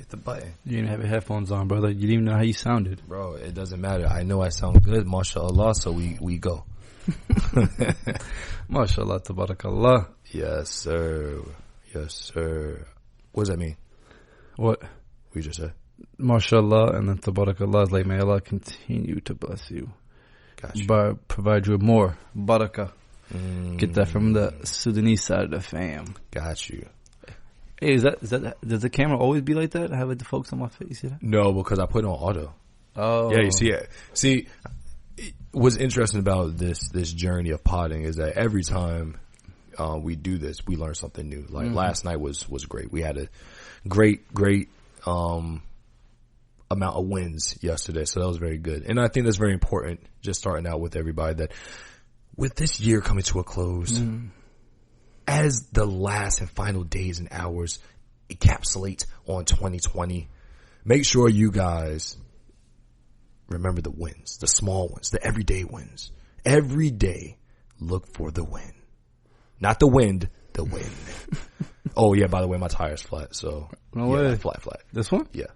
hit the button. You didn't have your headphones on, brother. You didn't even know how you sounded. Bro, it doesn't matter. I know I sound good, mashallah, so we go. MashaAllah, tabarakallah. Yes, sir. Yes, sir. What does that mean? What? We just said? MashaAllah, and then tabarakallah is like, may Allah continue to bless you. Gotcha. But provide you with more barakah. Get that from the Sudanese side of the fam. Got you. Hey, is that does the camera always be like that? I have like the focus on my face. You see that? No, because I put it on auto. Oh. Yeah, you see it. See, what's interesting about this journey of potting is that every time we do this, we learn something new. Like last night was great. We had a great amount of wins yesterday, so that was very good. And I think that's very important, just starting out with everybody, that with this year coming to a close, as the last and final days and hours encapsulate on 2020, make sure you guys remember the wins, the small ones, the everyday wins. Every day, look for the win. Not the wind, the win. Oh, yeah, by the way, my tire's flat, so. No way. Flat. This one? Yeah.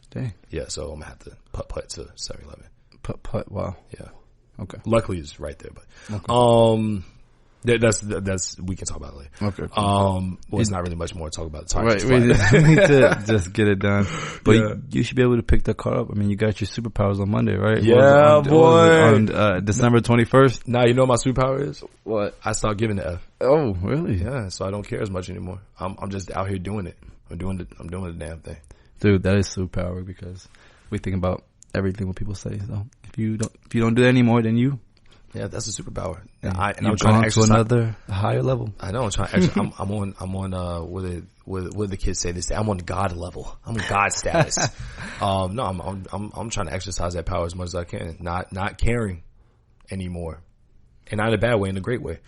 Dang. Yeah, so I'm going to have to putt to 7-Eleven. Putt, wow. Yeah. Okay. Luckily, it's right there, but. Okay. That's we can talk about it later. Okay. Cool. Well, it's not really much more to talk about. The Right. We need to just get it done. But you should be able to pick the car up. I mean, you got your superpowers on Monday, right? Yeah, boy. On December 21st. Now, you know what my superpower is? What? I stopped giving the F. Oh, really? Yeah, so I don't care as much anymore. I'm just out here doing it. I'm doing the damn thing. Dude, that is superpower because we think about everything what people say. So if you don't do that anymore, then you. Yeah, that's a superpower. And I'm trying to exercise to another higher level. I know. I'm trying. I'm on. What the kids say? They say I'm on God level. I'm on God status. No, I'm trying to exercise that power as much as I can. Not caring anymore, and not in a bad way, in a great way.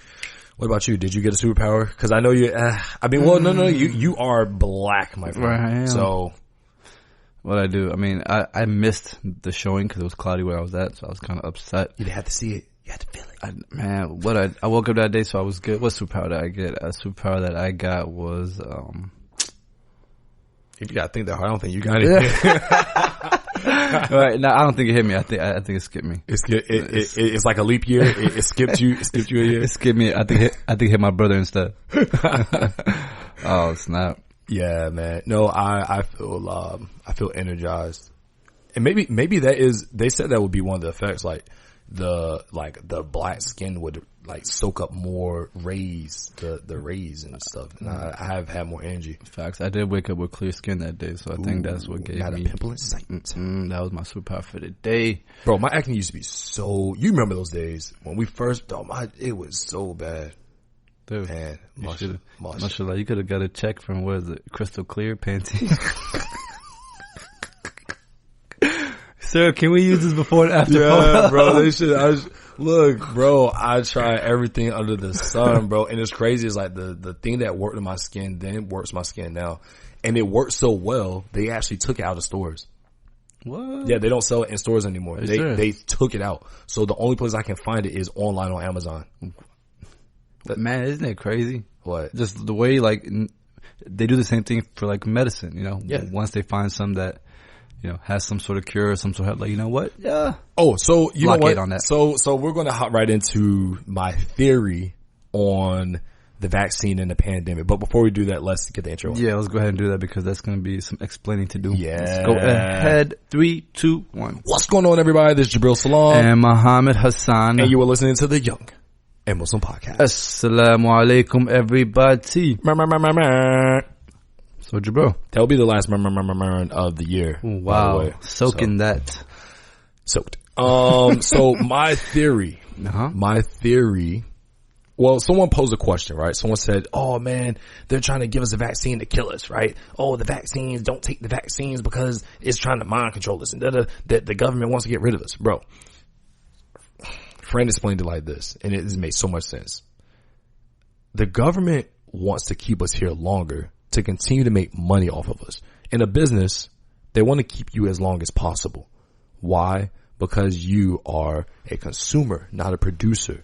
What about you? Did you get a superpower? Because I know you. No. You are black, my friend. Right, I am. So. What I do? I mean, I missed the showing because it was cloudy where I was at, so I was kind of upset. You didn't have to see it. You had to feel it. I woke up that day, so I was good. What superpower did I get? A superpower that I got was, if you gotta think that hard, I don't think you got it. Right, no, I don't think it hit me. I think it skipped me. It's like a leap year. It skipped you. It skipped you a year. It skipped me. I think it hit my brother instead. Oh snap! Yeah, man. No, I feel energized, and maybe that is. They said that would be one of the effects, like the black skin would like soak up more rays, the rays and stuff. And I have had more energy. Facts. I did wake up with clear skin that day, so I think that's what gave not me a pimple in sight. That was my superpower for the day, bro. My acne used to be so. You remember those days when we first? It was so bad. Dude, man, mashallah, you could have got a check from what is it, Crystal Clear Pantene. Sir, can we use this before and after? Yeah, bro, they should. Look, bro, I try everything under the sun, bro, and it's crazy. It's like the thing that worked in my skin then works my skin now, and it worked so well they actually took it out of stores. What? Yeah, they don't sell it in stores anymore. They took it out, so the only place I can find it is online on Amazon. Man, isn't it crazy? What? Just the way, like, they do the same thing for, like, medicine, you know? Yeah. Once they find some that, you know, has some sort of cure, some sort of, like, you know what? Yeah. Oh, so, you know what? On that. So we're going to hop right into my theory on the vaccine and the pandemic. But before we do that, let's get the intro on. Yeah, let's go ahead and do that because that's going to be some explaining to do. Yeah. Let's go ahead. 3, 2, 1. What's going on, everybody? This is Jabril Salam. And Muhammad Hassan. And you were listening to the Young and Muslim Podcast. Asalaamu Alakum, everybody. So, Jabril. That'll be the last of the year. Wow. Soaking that. Soaked. So my theory, well, someone posed a question, right? Someone said, oh man, they're trying to give us a vaccine to kill us, right? Oh, the vaccines, don't take the vaccines because it's trying to mind control us and that the government wants to get rid of us. Bro, friend explained it like this, and it has made so much sense. The government wants to keep us here longer to continue to make money off of us. In a business, they want to keep you as long as possible. Why? Because you are a consumer, not a producer.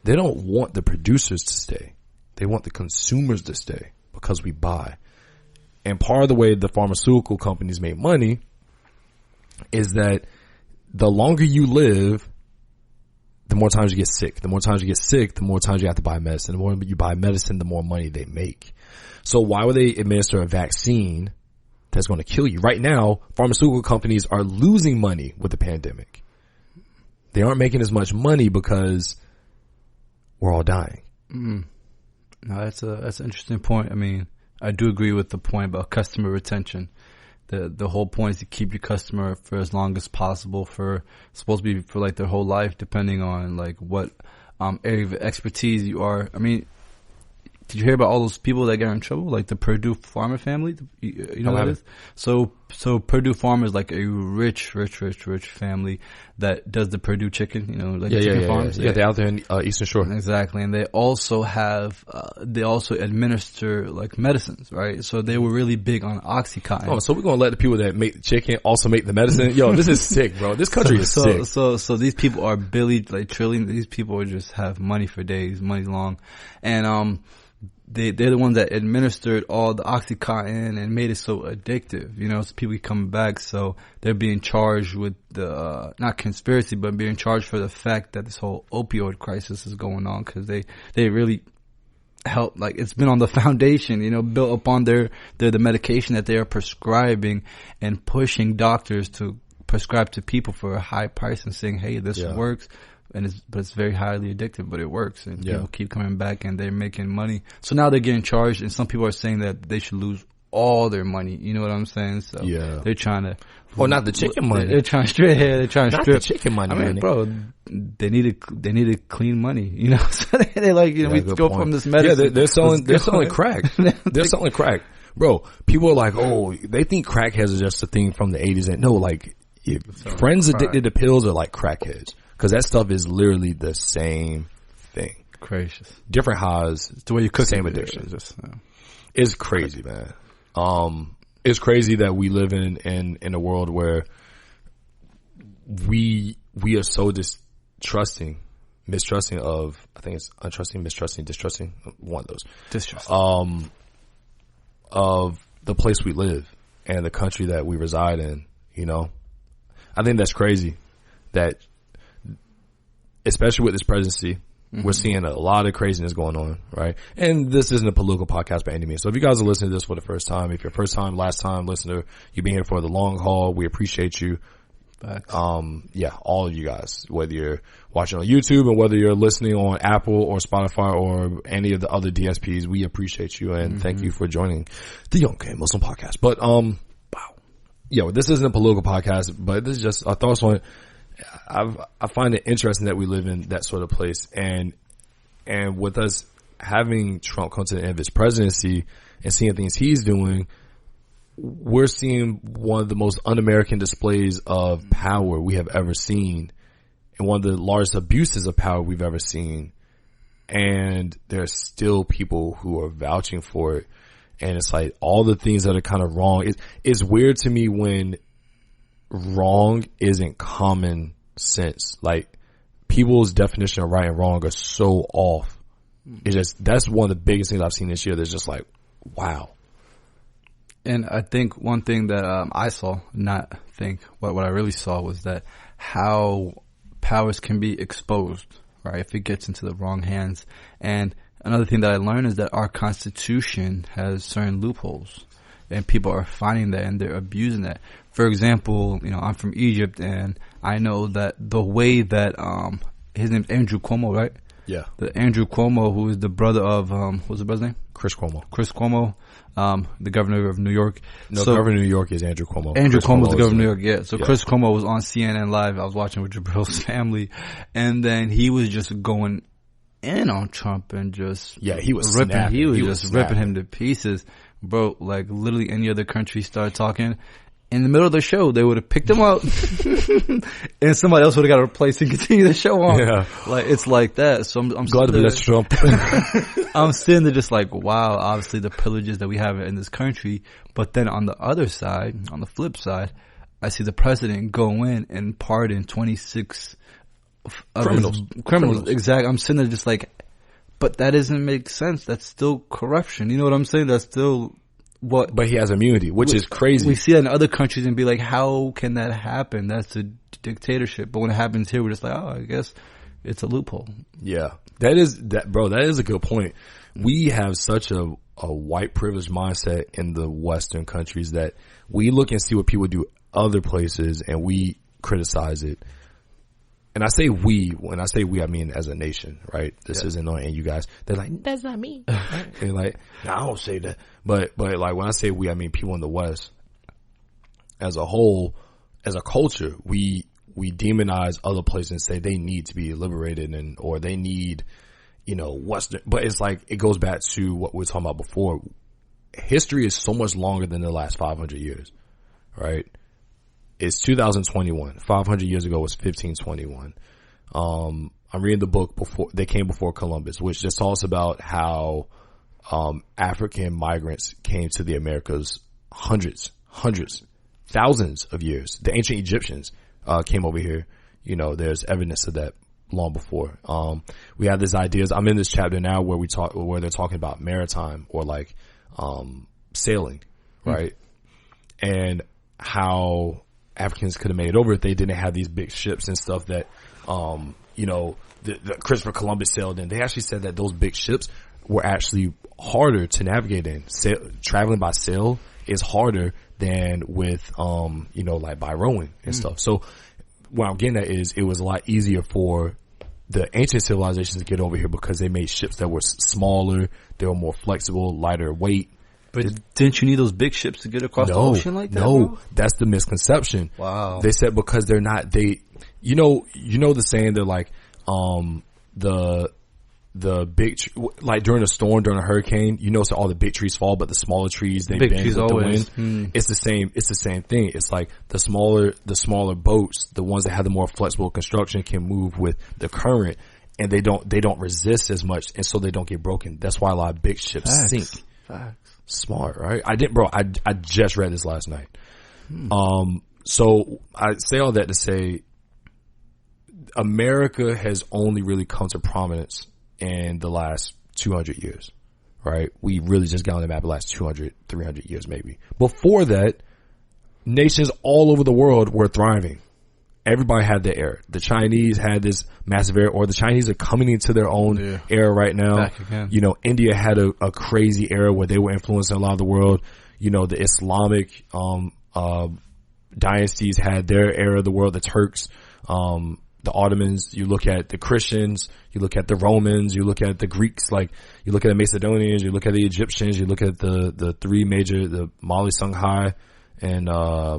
They don't want the producers to stay. They want the consumers to stay because we buy. And part of the way the pharmaceutical companies make money is that the longer you live, the more times you get sick. The more times you get sick, the more times you have to buy medicine. The more you buy medicine, the more money they make. So why would they administer a vaccine that's going to kill you? Right now, pharmaceutical companies are losing money with the pandemic. They aren't making as much money because we're all dying. No, that's an interesting point. I mean, I do agree with the point about customer retention. The whole point is to keep your customer for as long as possible, supposed to be for like their whole life, depending on like what area of expertise you are. I mean, did you hear about all those people that got in trouble, like the Purdue Pharma family? You know what it is? So Purdue Pharma is like a rich family that does the Purdue chicken, you know, like chicken farms. Yeah, they're out there in Eastern Shore. Exactly. And they also administer like medicines, right? So they were really big on Oxycontin. Oh, so we're going to let the people that make the chicken also make the medicine? Yo, this is sick, bro. This country is sick. So these people are trillion. These people just have money for days, money long. And, they're the ones that administered all the Oxycontin and made it so addictive, you know, so people keep coming back. So they're being charged with the, not conspiracy, but being charged for the fact that this whole opioid crisis is going on, because they really help, like, it's been on the foundation, you know, built upon the medication that they are prescribing and pushing doctors to prescribe to people for a high price and saying, hey, this works. But it's very highly addictive, but it works, and people keep coming back, and they're making money. So now they're getting charged, and some people are saying that they should lose all their money. You know what I'm saying? So they're trying to. Well, not the chicken money. They're trying to strip. They're trying to strip the chicken money. I mean, bro, they need clean money. You know, so they're like, you know, we go from this medicine. Yeah, they're selling crack. They're selling crack, bro. People are like, oh, they think crackheads are just a thing from the 80s, and no, like friends addicted to pills are like crackheads. Because that stuff is literally the same thing. Gracious. Different highs. It's the way you cook. Same addiction. It's crazy, man. It's crazy that we live in a world where we are so mistrusting of, I think it's untrusting, mistrusting, distrusting, one of those. Distrusting. Of the place we live and the country that we reside in, you know? I think that's crazy that, especially with this presidency, we're seeing a lot of craziness going on, right? And this isn't a political podcast by any means. So if you guys are listening to this for the first time, if you're first time, last time listener, you've been here for the long haul, we appreciate you. Facts. All of you guys, whether you're watching on YouTube and whether you're listening on Apple or Spotify or any of the other DSPs, we appreciate you and thank you for joining the Young Gay Muslim Podcast. But, wow. Yo, this isn't a political podcast, but this is just our thoughts on it. I find it interesting that we live in that sort of place, and with us having Trump come to the end of his presidency and seeing things he's doing, we're seeing one of the most un-American displays of power we have ever seen, and one of the largest abuses of power we've ever seen. And there are still people who are vouching for it, and it's like all the things that are kind of wrong. It's weird to me when wrong isn't common sense. Like, people's definition of right and wrong are so off. It's just, that's one of the biggest things I've seen this year that's just like, wow. And I think one thing that what I really saw was that how powers can be exposed, right, if it gets into the wrong hands. And another thing that I learned is that our Constitution has certain loopholes, and people are finding that and they're abusing that. For example, you know, I'm from Egypt, and I know that the way that his name's Andrew Cuomo, right? Yeah. The Andrew Cuomo, who is the brother of what's the brother's name? Chris Cuomo, the governor of New York. No, governor of New York is Andrew Cuomo. Andrew Cuomo is the governor of New York, yeah. So Chris Cuomo was on CNN Live. I was watching with Jabril's family, and then he was just going in on Trump and just he was ripping. snapping. He was just ripping him to pieces, bro. Like, literally, any other country started talking, in the middle of the show, they would have picked him up and somebody else would have got to replace and continue the show on. Yeah. Like, it's like that. So I'm God bless Trump. I'm sitting there just like, wow, obviously the pillages that we have in this country. But then on the other side, on the flip side, I see the president go in and pardon 26 criminals. Exactly. I'm sitting there just like, but that doesn't make sense. That's still corruption. You know what I'm saying? That's still but he has immunity, which is crazy. We see that in other countries and be like, how can that happen? That's a dictatorship. But when it happens here, we're just like, oh, I guess it's a loophole. Yeah, that is a good point. We have such a white privilege mindset in the Western countries that we look and see what people do other places and we criticize it. And I say we, when I say we, I mean as a nation, right? This isn't on you guys. They're like, that's not me. They're like, no, I don't say that. But like when I say we, I mean people in the West as a whole, as a culture, we demonize other places and say they need to be liberated or they need, Western, but it's like, it goes back to what we were talking about before. History is so much longer than the last 500 years, right? It's 2021. 500 years ago was 1521. I'm reading the book They Came Before Columbus, which just talks about how, African migrants came to the Americas hundreds, thousands of years. The ancient Egyptians, came over here. There's evidence of that long before. We have these ideas. I'm in this chapter now where they're talking about maritime or like, sailing, right? And how Africans could have made it over if they didn't have these big ships and stuff that, the Christopher Columbus sailed in. They actually said that those big ships were actually harder to navigate in. Traveling by sail is harder than with, like by rowing and stuff. So what I'm getting at is it was a lot easier for the ancient civilizations to get over here because they made ships that were smaller, they were more flexible, lighter weight. But didn't you need those big ships to get across the ocean like that? No, bro? That's the misconception. Wow. They said because they're not, the saying, they're like, the big, like during a storm, during a hurricane, so all the big trees fall, but the smaller trees, they bend with the wind. It's the same thing. It's like the smaller boats, the ones that have the more flexible construction can move with the current and they don't resist as much. And so they don't get broken. That's why a lot of big ships sink. Facts. Smart, right? I just read this last night. So I say all that to say America has only really come to prominence in the last 200 years, right? We really just got on the map the last 200, 300 years maybe. Before that, nations all over the world were thriving. Everybody had their era. The Chinese had this massive era, or the Chinese are coming into their own era right now. Back again. India had a crazy era where they were influencing a lot of the world. The Islamic dynasties had their era of the world. The Turks, the Ottomans. You look at the Christians. You look at the Romans. You look at the Greeks. Like you look at the Macedonians. You look at the Egyptians. You look at the three major, the Mali, Songhai, and I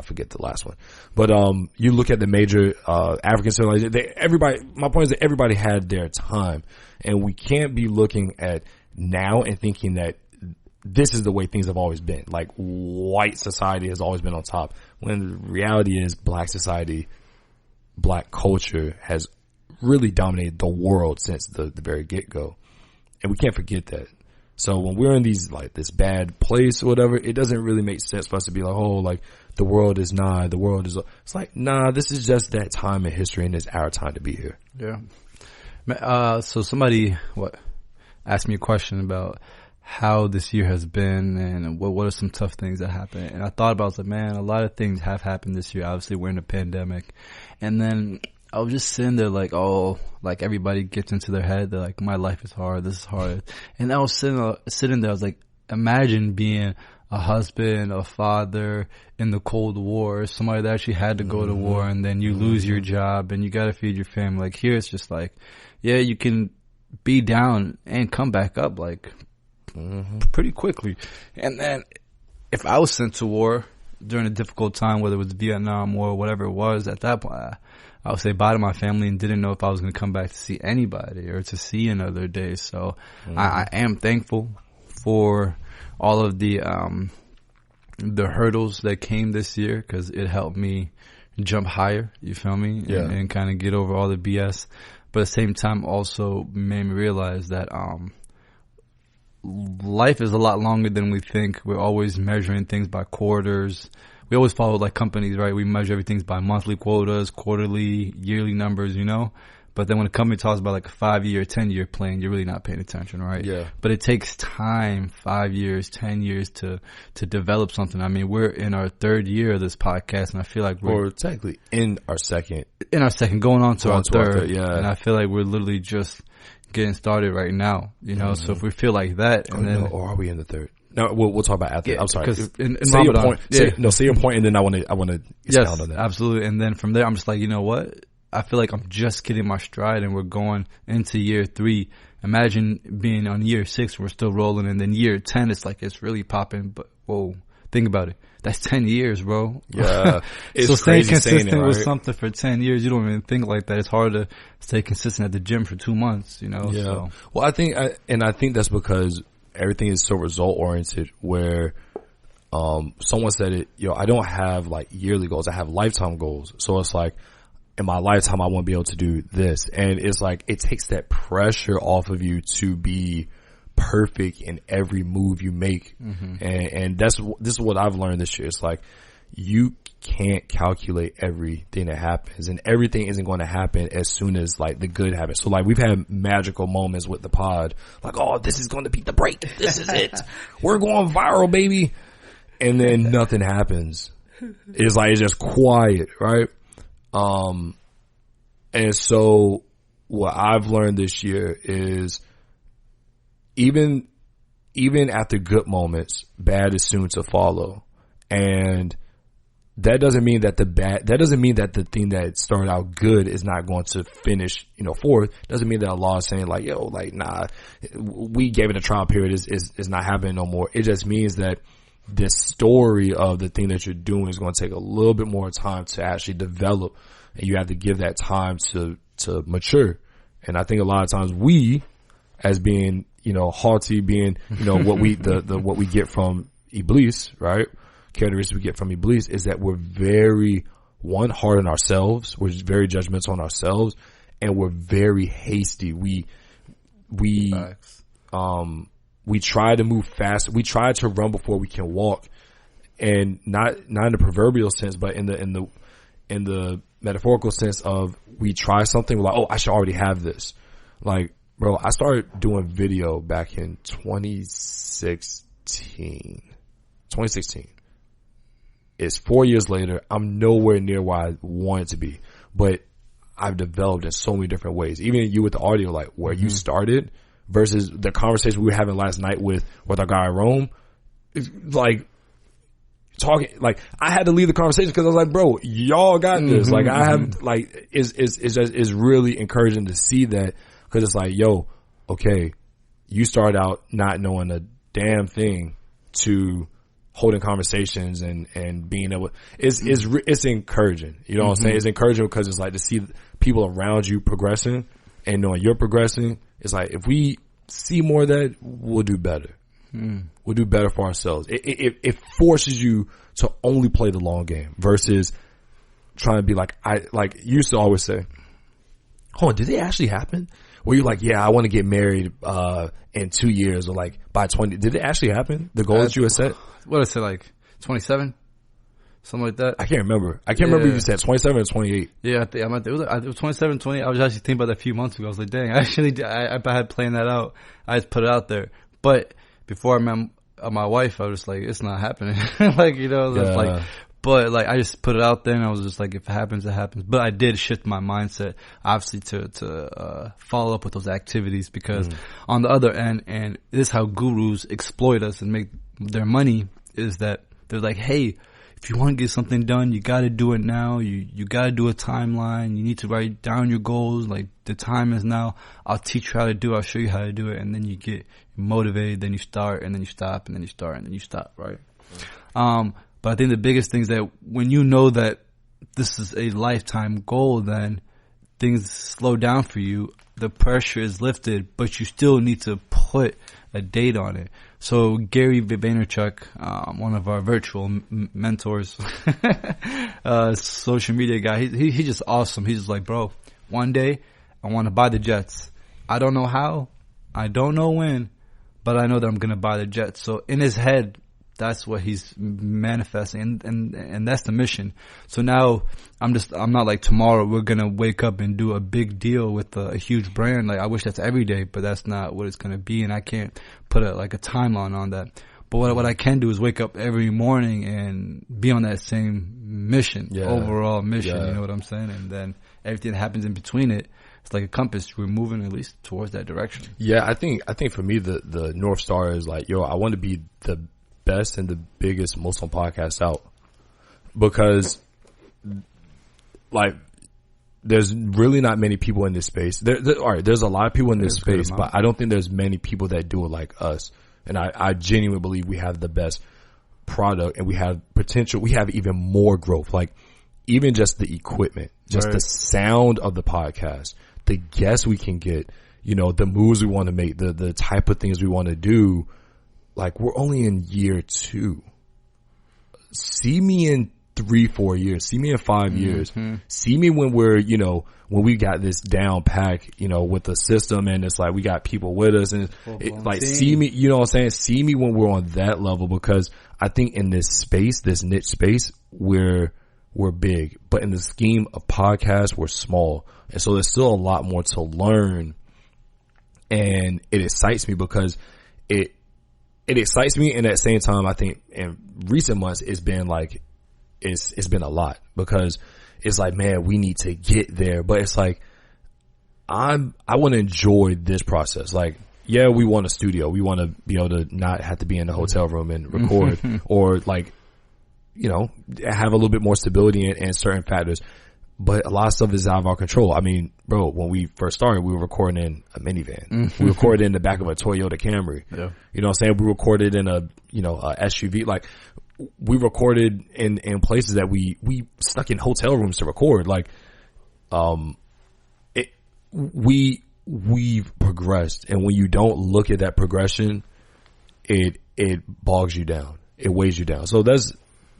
forget the last one. But you look at the major African civilizations. My point is that everybody had their time, and we can't be looking at now and thinking that this is the way things have always been. Like white society has always been on top, when the reality is black society, black culture has really dominated the world since the very get-go, and we can't forget that. So when we're in this bad place or whatever, it doesn't really make sense for us to be like, oh, like the world is not, it's like, nah, this is just that time in history and it's our time to be here. Yeah. So somebody, asked me a question about how this year has been and what are some tough things that happened. And I thought about it, I was like, man, a lot of things have happened this year. Obviously we're in a pandemic. And then I was just sitting there like, oh, like everybody gets into their head. They're like, my life is hard. This is hard. And I was sitting there. I was like, imagine being a husband, a father in the Cold War, somebody that actually had to go to war, and then you lose your job and you got to feed your family. Like here, it's just like, yeah, you can be down and come back up like pretty quickly. And then if I was sent to war during a difficult time, whether it was Vietnam War or whatever it was, at that point, I would say bye to my family and didn't know if I was going to come back to see anybody or to see another day. So I am thankful for all of the hurdles that came this year, because it helped me jump higher, you feel me? Yeah. And kind of get over all the BS. But at the same time also made me realize that life is a lot longer than we think. We're always measuring things by quarters. We always follow like companies, right? We measure everything by monthly quotas, quarterly, yearly numbers, But then when a company talks about like a 5-year, 10-year plan, you're really not paying attention, right? Yeah. But it takes time, 5 years, 10 years to develop something. I mean, we're in our 3rd year of this podcast, and I feel like we're technically in our second, going on to our third. Yeah. And I feel like we're literally just getting started right now, you know. So if we feel like that, and then or are we in the 3rd? No, we'll talk about after. I'm sorry. In say Ramadan, your point. Say your point, and then I want to expound on that. Absolutely. And then from there, I'm just like, you know what? I feel like I'm just getting my stride, and we're going into year 3. Imagine being on year 6, we're still rolling, and then year 10, it's like it's really popping. But whoa, think about it. That's 10 years, bro. Yeah. It's so staying consistent right? with something for 10 years, you don't even think like that. It's hard to stay consistent at the gym for 2 months, you know? Yeah. So. Well, I think that's because everything is so result oriented where, someone said it, I don't have like yearly goals. I have lifetime goals. So it's like, in my lifetime, I want to be able to do this. And it's like, it takes that pressure off of you to be perfect in every move you make. Mm-hmm. And this is what I've learned this year. It's like, you can't calculate everything that happens, and everything isn't going to happen as soon as like the good happens. So like, we've had magical moments with the pod, like, oh, this is going to be the break. This is it. We're going viral, baby. And then nothing happens. It's like, it's just quiet, right? And so what I've learned this year is even after good moments, bad is soon to follow. And that doesn't mean that the thing that started out good is not going to finish, fourth. Doesn't mean that Allah is saying like, nah, we gave it a trial period is not happening no more. It just means that this story of the thing that you're doing is going to take a little bit more time to actually develop. And you have to give that time to mature. And I think a lot of times we, as being, haughty, being, what we, what we get from Iblis, right? Characteristics we get from Iblis is that we're very, hard on ourselves. We're very judgmental on ourselves, and we're very hasty. We try to move fast. We try to run before we can walk, and not in the proverbial sense, but in the metaphorical sense of we try something, we're like, oh, I should already have this. Like, bro, I started doing video back in 2016. It's 4 years later. I'm nowhere near where I wanted to be, but I've developed in so many different ways. Even you with the audio, like where you started versus the conversation we were having last night with our guy Rome, it's like, talking, like, I had to leave the conversation because I was like, bro, y'all got this. Like, I have, like, it's really encouraging to see that, because it's like, yo, okay, you start out not knowing a damn thing to holding conversations and being able, it's encouraging. You know what I'm saying? It's encouraging because it's like to see people around you progressing and knowing you're progressing. It's like, if we see more of that, we'll do better. We'll do better for ourselves. It forces you to only play the long game versus trying to be like, you used to always say, hold on, did it actually happen? Where you're like, yeah, I want to get married, in 2 years, or like by 20. Did it actually happen? The goal that you had set? What is it, like 27? Something like that. I can't remember. Remember if you said 27 or 28. Yeah, it was 27, 28. I was actually thinking about that a few months ago. I was like, dang, I had planned that out. I just put it out there. But before I met my wife, I was just like, it's not happening. Like, but like, I just put it out there, and I was just like, if it happens, it happens. But I did shift my mindset, obviously, to follow up with those activities, because on the other end, and this is how gurus exploit us and make their money, is that they're like, hey, if you want to get something done, you got to do it now. You got to do a timeline. You need to write down your goals. Like, the time is now. I'll teach you how to do it. I'll show you how to do it. And then you get motivated. Then you start, and then you stop, and then you start, and then you stop, right? But I think the biggest thing is that when you know that this is a lifetime goal, then things slow down for you. The pressure is lifted, but you still need to put a date on it. So Gary Vaynerchuk, one of our virtual mentors, social media guy, he's just awesome. He's just like, bro, one day I want to buy the jets. I don't know how, I don't know when, but I know that I'm going to buy the jets. So in his head, That's what he's manifesting, and that's the mission. So now I'm not like tomorrow we're gonna wake up and do a big deal with a huge brand. Like I wish that's every day, but that's not what it's gonna be, and I can't put a timeline on that. But what I can do is wake up every morning and be on that same mission, overall mission. You know what I'm saying? And then everything that happens in between it, it's like a compass. We're moving at least towards that direction. Yeah, I think for me the North Star is like, yo, I want to be the best and the biggest Muslim podcast out, because like there's really not many people in this space. All right, there's a lot of people in this space, but I don't think there's many people that do it like us. And I genuinely believe we have the best product, and we have potential. We have even more growth. Like even just the equipment, just the sound of the podcast, the guests we can get, you know, the moves we want to make, the type of things we want to do. Like we're only in year 2. See me in 3-4 years. See me in 5 years. See me when we're, you know, when we got this down pack, you know, with the system, and it's like we got people with us, and like see me, you know what I'm saying? See me when we're on that level, because I think in this space, this niche space, we're big, but in the scheme of podcasts, we're small. And so there's still a lot more to learn, and it excites me because it excites me, and at the same time, I think in recent months it's been like it's been a lot, because it's like, man, we need to get there, but it's like I want to enjoy this process. Like, yeah, we want a studio, we want to be able to not have to be in the hotel room and record, or like, you know, have a little bit more stability and certain factors. But a lot of stuff is out of our control. I mean, bro, when we first started, we were recording in a minivan. We recorded in the back of a Toyota Camry. Yeah. You know what I'm saying? We recorded in a SUV. Like, we recorded in places that we stuck in hotel rooms to record. Like, we've progressed. And when you don't look at that progression, it bogs you down. It weighs you down. So that's,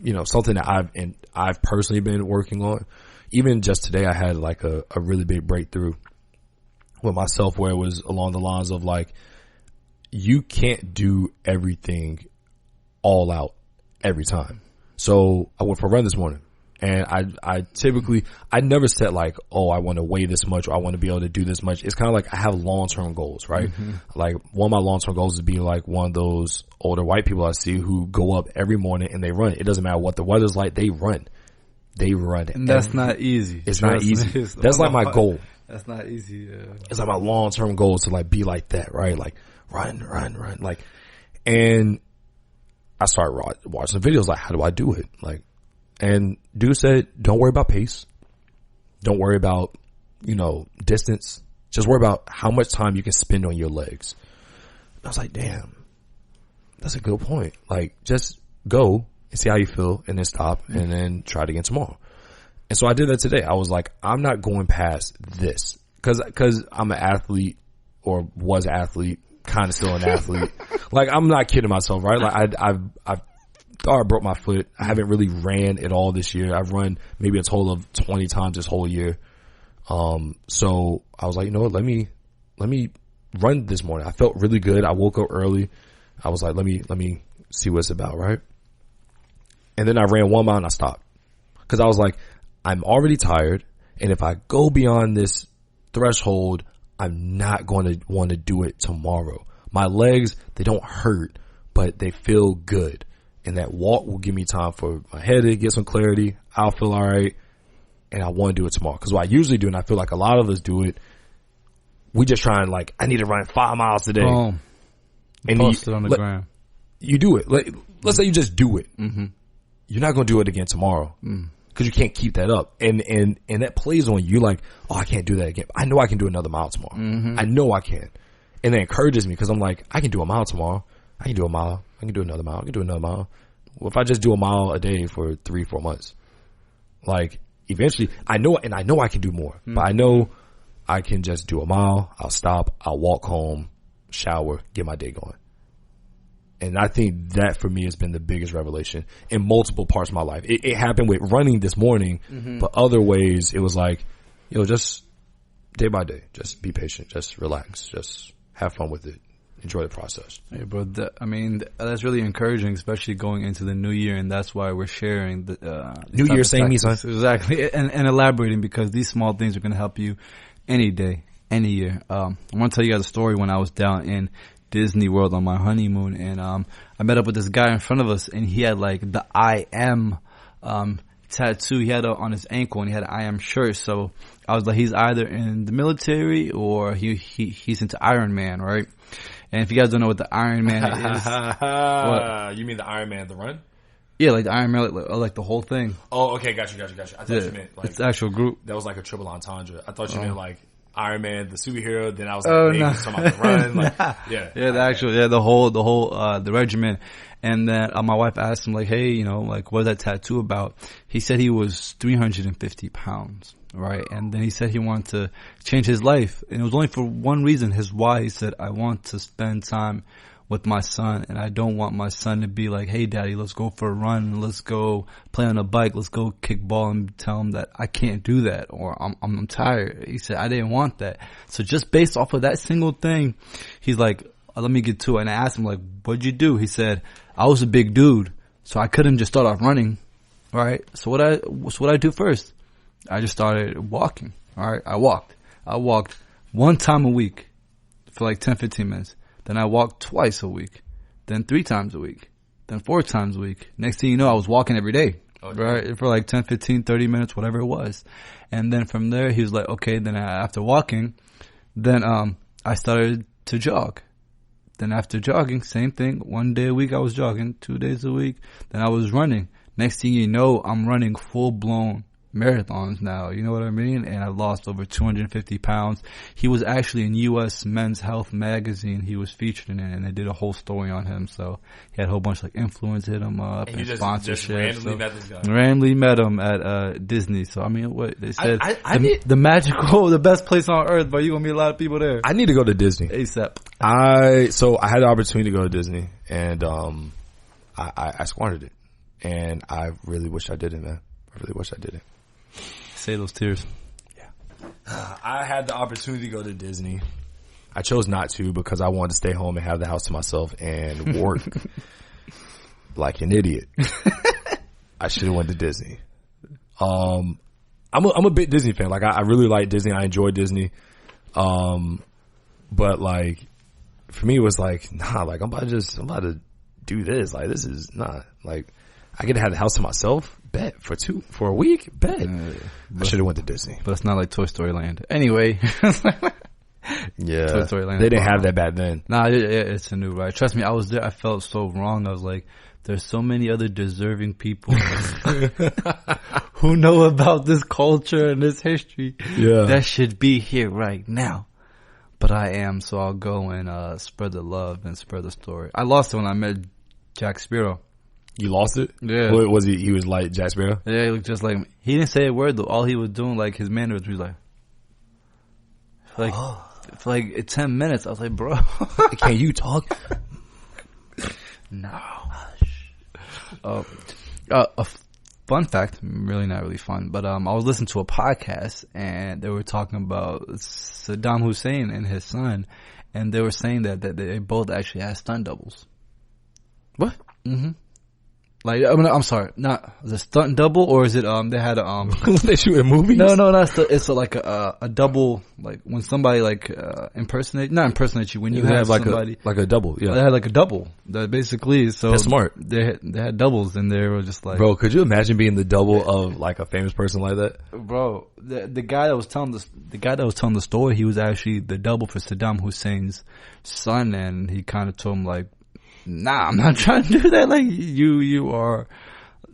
you know, something that I've personally been working on. Even just today, I had like a really big breakthrough with myself, where it was along the lines of like, you can't do everything all out every time. So I went for a run this morning, and I never set like, oh, I want to weigh this much, or I want to be able to do this much. It's kind of like I have long-term goals, right? Like one of my long-term goals is to be like one of those older white people I see who go up every morning and they run. It doesn't matter what the weather's like, they run. And that's not easy. It's not easy. That's like my goal. That's not easy. It's like my long-term goal is to like be like that, right? Like run. Like, and I started watching videos like, how do I do it? Like, and dude said, don't worry about pace. Don't worry about, you know, distance. Just worry about how much time you can spend on your legs. And I was like, damn, that's a good point. Like, just go and see how you feel, and then stop, and then try it again tomorrow. And so I did that today. I was like, I'm not going past this, because I'm an athlete, or was an athlete, kind of still an athlete. Like, I'm not kidding myself, right? Like, I've thought I broke my foot. I haven't really ran at all this year. I've run maybe a total of 20 times this whole year. So I was like, you know what? Let me run this morning. I felt really good. I woke up early. I was like, let me see what it's about, right? And then I ran 1 mile and I stopped, because I was like, I'm already tired, and if I go beyond this threshold, I'm not going to want to do it tomorrow. My legs, they don't hurt, but they feel good. And that walk will give me time for my head to get some clarity. I'll feel all right, and I want to do it tomorrow. Because what I usually do, and I feel like a lot of us do it, we just try and like, I need to run 5 miles today. Boom. And post it on the ground. You do it. Like, let's say you just do it. You're not going to do it again tomorrow, because you can't keep that up. And that plays on you like, oh, I can't do that again. I know I can do another mile tomorrow. I know I can. And that encourages me, because I'm like, I can do a mile tomorrow. I can do a mile. I can do another mile. I can do another mile. Well, if I just do a mile a day for 3-4 months, like, eventually I know I can do more, but I know I can just do a mile. I'll stop. I'll walk home, shower, get my day going. And I think that for me has been the biggest revelation in multiple parts of my life. It happened with running this morning, but other ways it was like, you know, just day by day, just be patient, just relax, just have fun with it. enjoy the process. Hey, bro, that's really encouraging, especially going into the new year, and that's why we're sharing the New Year, same me, son. Exactly, and elaborating, because these small things are going to help you any day, any year. I want to tell you guys a story when I was down in Disney World on my honeymoon, and I met up with this guy in front of us, and he had like the I am tattoo. He had it on his ankle, and he had an I am shirt. So I was like, he's either in the military or he's into Iron Man, right? And if you guys don't know what the Iron Man is, what? You mean the Iron Man, the run? Yeah, like the Iron Man, like the whole thing. Oh, okay, got you. I thought you meant like it's the actual group. That was like a triple entendre. I thought you meant like Iron Man, the superhero. Then I was like, maybe talking about the run. Like, the regiment. And then my wife asked him, like, hey, you know, like, what is that tattoo about? He said he was 350 pounds, right? And then he said he wanted to change his life. And it was only for one reason. His why, he said, I want to spend time with my son, and I don't want my son to be like, hey, daddy, let's go for a run. Let's go play on a bike. Let's go kick ball, and tell him that I can't do that, or I'm tired. He said, I didn't want that. So just based off of that single thing, he's like, let me get to it. And I asked him, like, what'd you do? He said, I was a big dude, so I couldn't just start off running. All right. So what I do first? I just started walking. All right. I walked one time a week for like 10, 15 minutes. Then I walked twice a week. Then 3 times a week. Then 4 times a week. Next thing you know, I was walking every day. Okay. Right? For like 10, 15, 30 minutes, whatever it was. And then from there, he was like, okay, then after walking, then I started to jog. Then after jogging, same thing. 1 day a week I was jogging, 2 days a week. Then I was running. Next thing you know, I'm running full-blown marathons now. You know what I mean? And I lost over 250 pounds. He was actually in U.S. Men's Health magazine. He was featured in it, and they did a whole story on him. So he had a whole bunch of like influence hit him up and sponsorship. Randomly met this guy. Randomly met him at Disney. So I mean, what they said, the best place on earth, but you gonna meet a lot of people there. I need to go to Disney ASAP. So I had the opportunity to go to Disney, and I squandered it, and I really wish I didn't, man. I really wish I didn't. Say those tears. Yeah. I had the opportunity to go to Disney. I chose not to because I wanted to stay home and have the house to myself and work like an idiot. I should have went to Disney. I'm a big Disney fan. Like I really like Disney. I enjoy Disney. But like for me it was like, nah, like I'm about to do this. Like this is not like I get to have the house to myself. Bet for a week. Bet. I should have went to Disney, but it's not like Toy Story Land. Anyway, yeah, Toy Story Land. They didn't have that back then. Nah, it's a new ride. Trust me, I was there. I felt so wrong. I was like, there's so many other deserving people who know about this culture and this history. Yeah, that should be here right now. But I am, so I'll go and spread the love and spread the story. I lost it when I met Jack Sparrow. You lost it? Yeah. What was he? He was like Jack Sparrow? Yeah, he looked just like him. He didn't say a word though. All he was doing, like his manner was like, for like 10 minutes. I was like, bro, can you talk? No. A fun fact, really not really fun, but I was listening to a podcast and they were talking about Saddam Hussein and his son, and they were saying that they both actually had stunt doubles. What? Mm-hmm. Like, I mean, I'm sorry, is it stunt double or is it, they had a, they shoot in movies? No, it's like a double, like when somebody like, not impersonate you, when you have like somebody. Like a double, yeah. They had like a double, that basically, so. That's smart. They had doubles and they were just like. Bro, could you imagine being the double of like a famous person like that? Bro, the guy that was telling the story, he was actually the double for Saddam Hussein's son, and he kind of told him like, nah, I'm not trying to do that. Like you are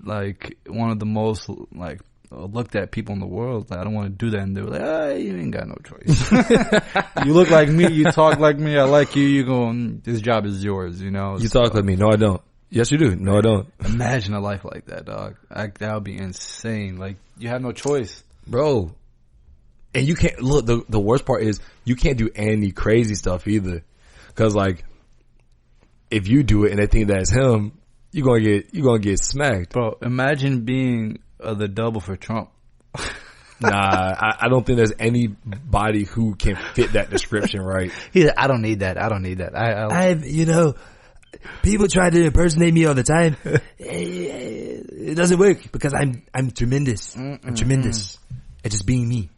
like one of the most like looked at people in the world. Like I don't want to do that. And they were like, you ain't got no choice. You look like me. You talk like me. I like you. You going, this job is yours. You know. You talk like me. No, I don't. Yes, you do. No, I don't. Imagine a life like that, dog. That would be insane. Like you have no choice, bro. And you can't look. The worst part is you can't do any crazy stuff either, because like. If you do it and they think that's him, you're gonna get smacked, bro. Imagine being the double for Trump. I don't think there's anybody who can fit that description right. He said, I don't need that. I've, people try to impersonate me all the time. It doesn't work because I'm tremendous. I'm tremendous at just being me.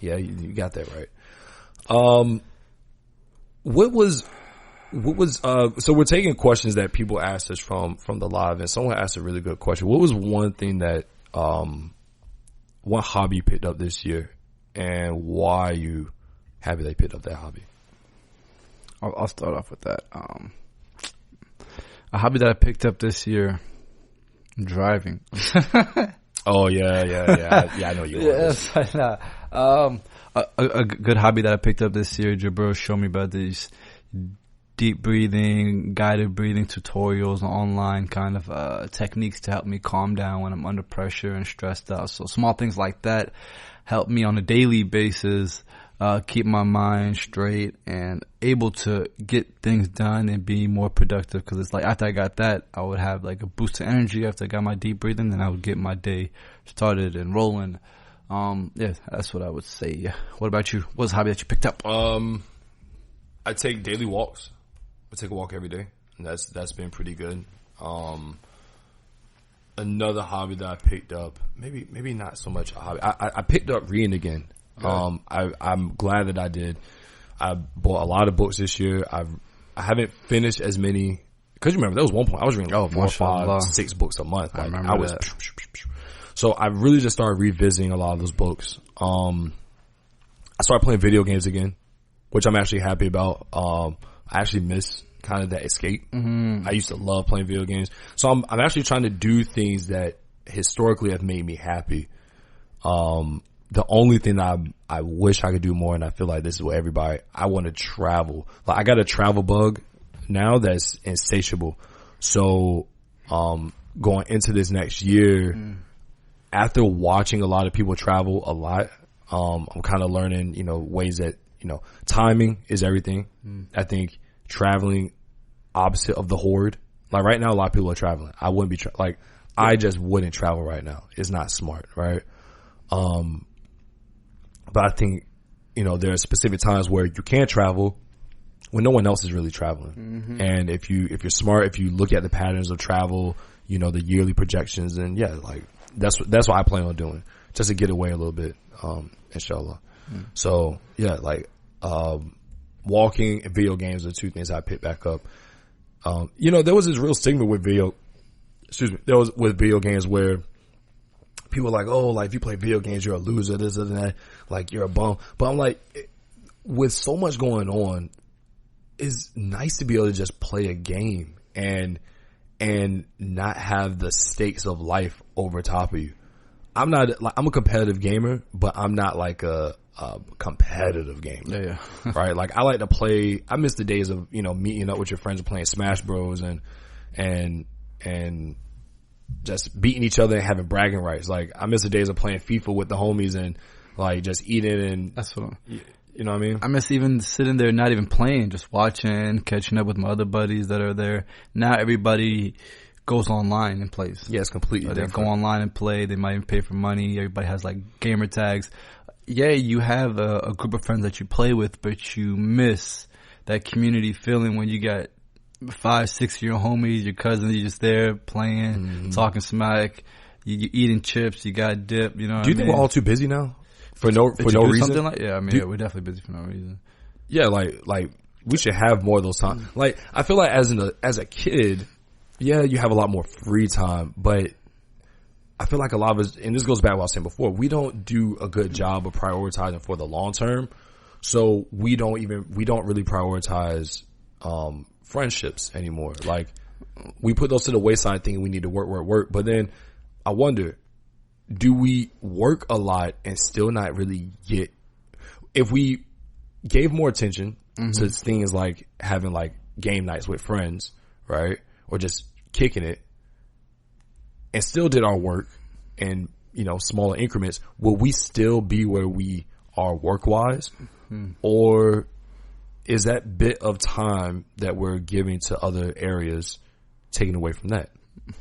Yeah, you got that right. So we're taking questions that people asked us from the live, and someone asked a really good question. What was one thing that, one hobby you picked up this year, and why you happy they picked up that hobby? I'll start off with that. A hobby that I picked up this year, driving. Oh yeah. I know you. Yes, a good hobby that I picked up this year. Jabril showed me about these deep breathing, guided breathing tutorials, online kind of techniques to help me calm down when I'm under pressure and stressed out. So small things like that help me on a daily basis keep my mind straight and able to get things done and be more productive. Because it's like after I got that, I would have like a boost of energy after I got my deep breathing, then I would get my day started and rolling. Yeah, that's what I would say. What about you? What's a hobby that you picked up? I take daily walks. I take a walk every day, and that's been pretty good. Another hobby that I picked up, maybe not so much a hobby. I picked up reading again. I'm glad that I did. I bought a lot of books this year. I haven't finished as many, because you remember there was one point I was reading 4, 5, 6 books a month. Like, I was that. So I really just started revisiting a lot of those books. I started playing video games again, which I'm actually happy about. I actually miss kind of that escape. I used to love playing video games. So I'm actually trying to do things that historically have made me happy. The only thing that I wish I could do more, and I feel like this is what I want to travel. Like, I got a travel bug now that's insatiable. So, going into this next year, after watching a lot of people travel a lot, I'm kind of learning, ways that, timing is everything. I think traveling opposite of the horde. Like right now, a lot of people are traveling. I wouldn't be I just wouldn't travel right now. It's not smart, right? But I think, there are specific times where you can travel when no one else is really traveling. And if you're smart, if you look at the patterns of travel, the yearly projections, and that's what I plan on doing, just to get away a little bit, inshallah. So yeah, walking and video games are two things I picked back up. There was this real stigma with video games where people are like, oh, if you play video games, you're a loser, this and that, you're a bum. But I'm like, with so much going on, it's nice to be able to just play a game and not have the stakes of life over top of you. I'm a competitive gamer, but I'm not like a competitive gamer. Yeah. Right? I like to play. I miss the days of, meeting up with your friends and playing Smash Bros. and just beating each other and having bragging rights. I miss the days of playing FIFA with the homies and just eating, and that's what you know what I mean? I miss even sitting there, not even playing, just watching, catching up with my other buddies that are there. Now everybody goes online and plays. Yeah, it's completely They different. go online and play. They might even pay for money. Everybody has gamer tags. Yeah, you have a group of friends that you play with, but you miss that community feeling when you got 5, 6 of your homies, your cousins, you're just there playing, talking smack. You eating chips. You got dip. Do you think we're all too busy now for no reason? Something we're definitely busy for no reason. Yeah, we should have more of those times. I feel like as a kid, yeah, you have a lot more free time, but I feel like a lot of us, and this goes back to what I was saying before, we don't do a good job of prioritizing for the long term. So we don't really prioritize friendships anymore. We put those to the wayside thinking we need to work. But then I wonder, do we work a lot and still not really get, if we gave more attention to things like having game nights with friends, right? Or just kicking it, and still did our work in, smaller increments, will we still be where we are work-wise? Or is that bit of time that we're giving to other areas taken away from that?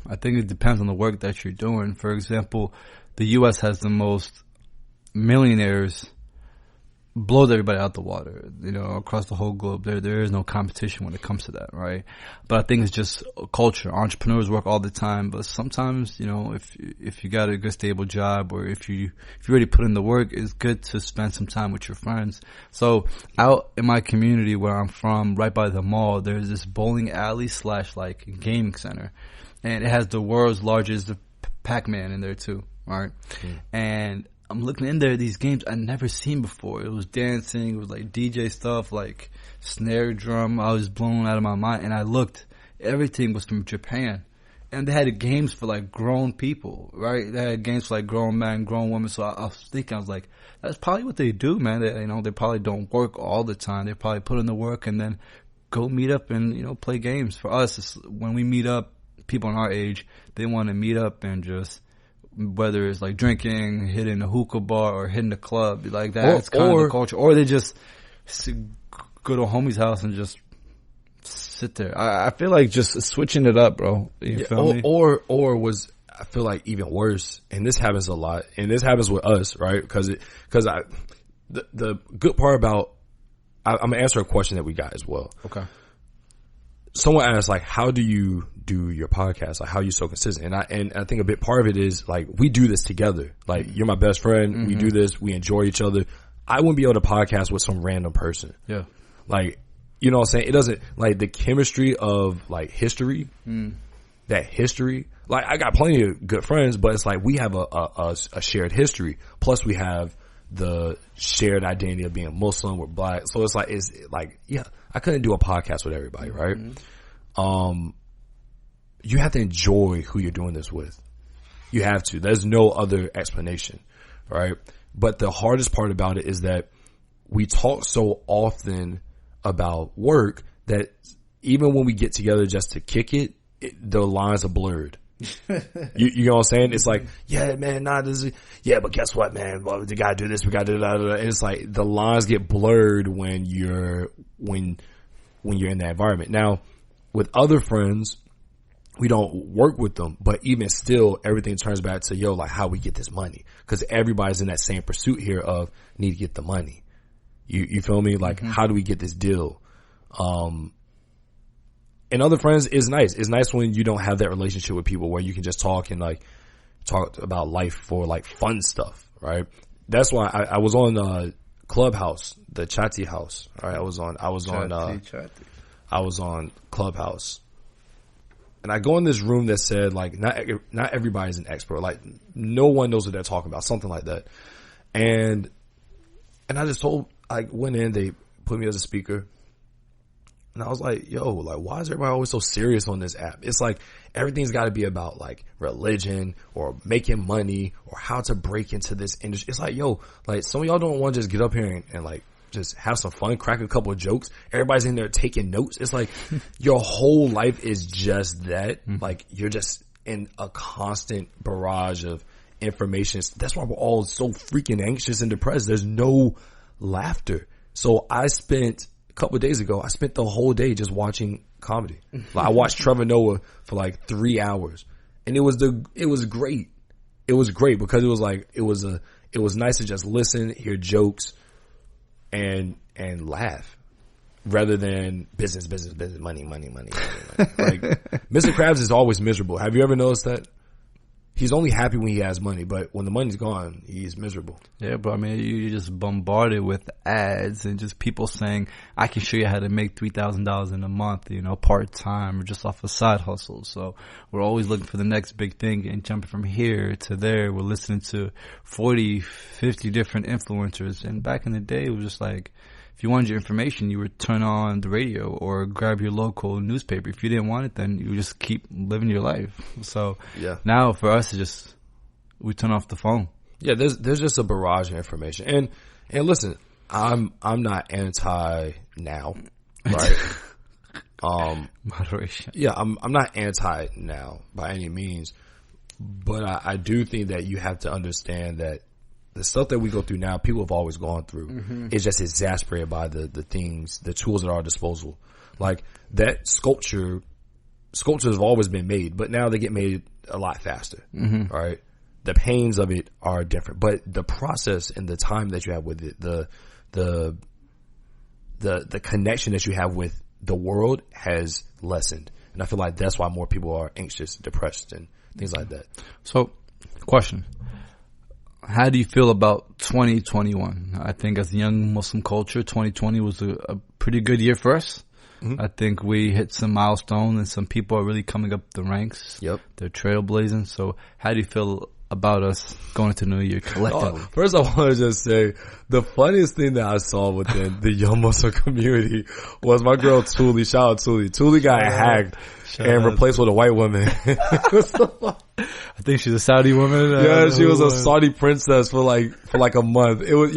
I think it depends on the work that you're doing. For example, the U.S. has the most millionaires blows everybody out the water, you know, across the whole globe. There is no competition when it comes to that, right? But I think it's just a culture. Entrepreneurs work all the time, but sometimes, you know, if you got a good stable job, or if you already put in the work, it's good to spend some time with your friends. So out in my community where I'm from, right by the mall, there's this bowling alley / like gaming center, and it has the world's largest Pac-Man in there too, right? And I'm looking in there, these games I'd never seen before. It was dancing, it was like DJ stuff, like snare drum. I was blown out of my mind. And I looked, everything was from Japan. And they had games for like grown people, right? They had games for like grown men, grown women. So I was thinking, I was like, that's probably what they do, man. They, you know, they probably don't work all the time. They probably put in the work and then go meet up and, you know, play games. For us, it's, when we meet up, people in our age, they want to meet up and just, whether it's like drinking, hitting a hookah bar, or hitting a club, like that's kind of the culture. Or they just go to a homie's house and just sit there. I feel like just switching it up, bro. You feel me? Or was, I feel like even worse, and this happens a lot, and this happens with us, right? The good part about, I'm gonna answer a question that we got as well. Okay. Someone asked, like, how do you do your podcast? Like, how are you so consistent? And I think a big part of it is, like, we do this together. Like, you're my best friend. Mm-hmm. We do this. We enjoy each other. I wouldn't be able to podcast with some random person. Yeah. Like, you know what I'm saying? It doesn't, like, the chemistry of, like, history, that history. Like, I got plenty of good friends, but it's like we have a shared history. Plus, we have the shared identity of being Muslim, we're black. So it's like, yeah, I couldn't do a podcast with everybody, right? Mm-hmm. You have to enjoy who you're doing this with. You have to. There's no other explanation, right? But the hardest part about it is that we talk so often about work that even when we get together just to kick it, the lines are blurred. You know what I'm saying? It's like, yeah, man, but guess what, man? Well, we gotta do this, we gotta do that. And it's like the lines get blurred when you're in that environment. Now, with other friends, we don't work with them, but even still, everything turns back to, yo, like, how we get this money. Cause everybody's in that same pursuit here of need to get the money. You feel me? Like, how do we get this deal? And other friends is nice. It's nice when you don't have that relationship with people where you can just talk and like talk about life for like fun stuff, right? That's why I was on Clubhouse, the Chatty house. All right, I was on Clubhouse. And I go in this room that said like not everybody's an expert. Like no one knows what they're talking about, something like that. And I went in, they put me as a speaker. And I was like, yo, like, why is everybody always so serious on this app? It's like everything's got to be about like religion or making money or how to break into this industry. It's like, yo, like some of y'all don't want to just get up here and like just have some fun, crack a couple of jokes. Everybody's in there taking notes. It's like your whole life is just that. Like you're just in a constant barrage of information. That's why we're all so freaking anxious and depressed. There's no laughter. So a couple of days ago, I spent the whole day just watching comedy. Like I watched Trevor Noah for like 3 hours, and it was great. It was great because it was like it was nice to just listen, hear jokes, and laugh, rather than business, money. Like Mr. Krabs is always miserable. Have you ever noticed that? He's only happy when he has money, but when the money's gone, he's miserable. Yeah, but I mean, you're just bombarded with ads and just people saying, I can show you how to make $3,000 in a month, you know, part-time or just off a side hustle. So we're always looking for the next big thing and jumping from here to there. We're listening to 40, 50 different influencers. And back in the day, it was just like, if you wanted your information, you would turn on the radio or grab your local newspaper. If you didn't want it, then you would just keep living your life. So now for us, it's just we turn off the phone. Yeah, there's just a barrage of information. And listen, I'm not anti now, right? Moderation. Yeah, I'm not anti now by any means, but I do think that you have to understand that the stuff that we go through now, people have always gone through. It's just exasperated by the things, the tools at our disposal. Like that sculptures have always been made, but now they get made a lot faster, right? the pains of it are different, but the process and the time that you have with it, the connection that you have with the world has lessened. And I feel like that's why more people are anxious, depressed, and things like that. So, question. How do you feel about 2021? I think as a young Muslim culture, 2020 was a pretty good year for us. Mm-hmm. I think we hit some milestones and some people are really coming up the ranks. Yep. They're trailblazing. So how do you feel about us going into New Year collectively? First, I want to just say the funniest thing that I saw within the young Muslim community was my girl Tuli. Shout out Tuli. Tuli got hacked and replaced with a white woman. I think she's a Saudi woman. Yeah, she was a Saudi princess for like a month. It was,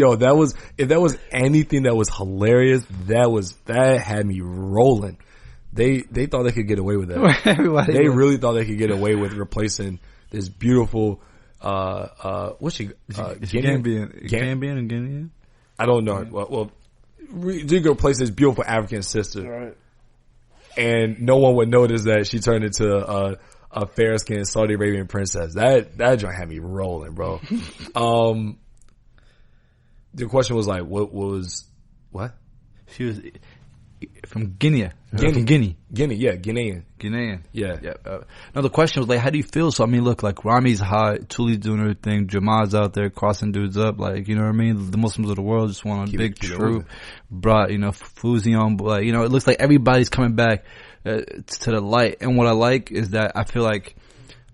if that was anything that was hilarious, that had me rolling. They thought they could get away with that. They really thought they could get away with replacing this beautiful, what's she, Gambian? I don't know. Well, you could replace this beautiful African sister. Right. And no one would notice that she turned into a fair-skinned Saudi Arabian princess. That joint had me rolling, bro. The question was like, what? She was from Guinea. Guinea, yeah, Guinean. Yeah. Now the question was like, how do you feel? So I mean, look, like Rami's hot, Tuli's doing her thing, Jamad's out there crossing dudes up, like, you know what I mean? The Muslims of the world just want a big troop. Brought, Fuzi on, like, it looks like everybody's coming back to the light. And what I like is that I feel like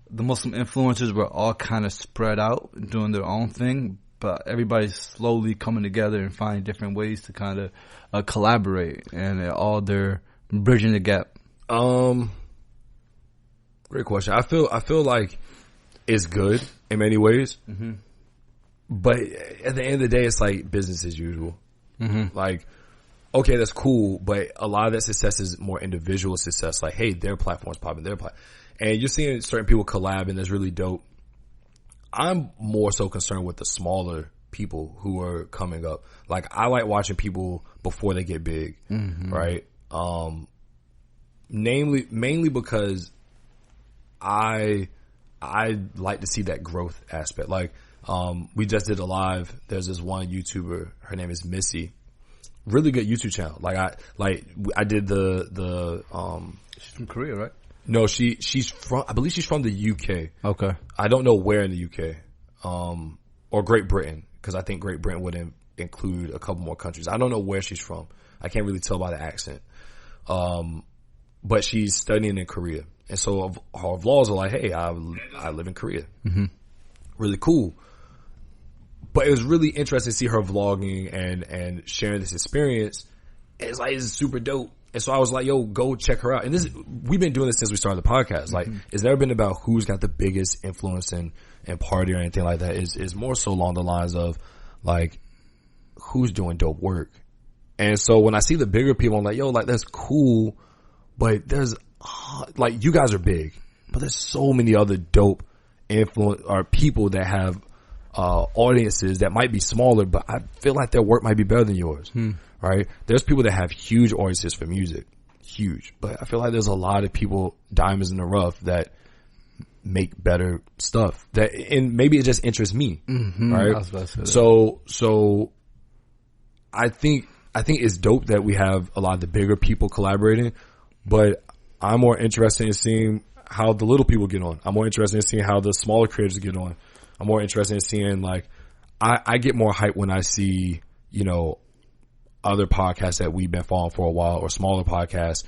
the Muslim influencers were all kind of spread out doing their own thing, but everybody's slowly coming together and finding different ways to kind of collaborate, and they're bridging the gap. Great question. I feel like it's good in many ways, mm-hmm. but at the end of the day, it's like business as usual. Mm-hmm. Like, okay, that's cool, but a lot of that success is more individual success. Like, hey, their platform's popping, and you're seeing certain people collab, and that's really dope. I'm more so concerned with the smaller people who are coming up. Like, I like watching people before they get big, mm-hmm. right? Mainly because I like to see that growth aspect. Like, we just did a live. There's this one YouTuber. Her name is Missy. Really good YouTube channel. I did the She's from Korea, right? No, I believe she's from the UK. Okay. I don't know where in the UK. Or Great Britain, because I think Great Britain would include a couple more countries. I don't know where she's from. I can't really tell by the accent. But she's studying in Korea. And so her vlogs are like, hey, I live in Korea. Mm-hmm. Really cool. But it was really interesting to see her vlogging and sharing this experience. It's super dope. And so I was like, yo, go check her out. And we've been doing this since we started the podcast. Like, mm-hmm. It's never been about who's got the biggest influence and party or anything like that. It's more so along the lines of, like, who's doing dope work. And so when I see the bigger people, I'm like, yo, like, that's cool. But there's, like, you guys are big. But there's so many other dope influence or people that have audiences that might be smaller, but I feel like their work might be better than yours. Right? There's people that have huge audiences for music. Huge. But I feel like there's a lot of people, diamonds in the rough, that make better stuff. And maybe it just interests me. Mm-hmm. Right? I was about to say that. So I think it's dope that we have a lot of the bigger people collaborating, but I'm more interested in seeing how the little people get on. I'm more interested in seeing how the smaller creators get on. I'm more interested in seeing, like, I get more hype when I see, other podcasts that we've been following for a while, or smaller podcasts,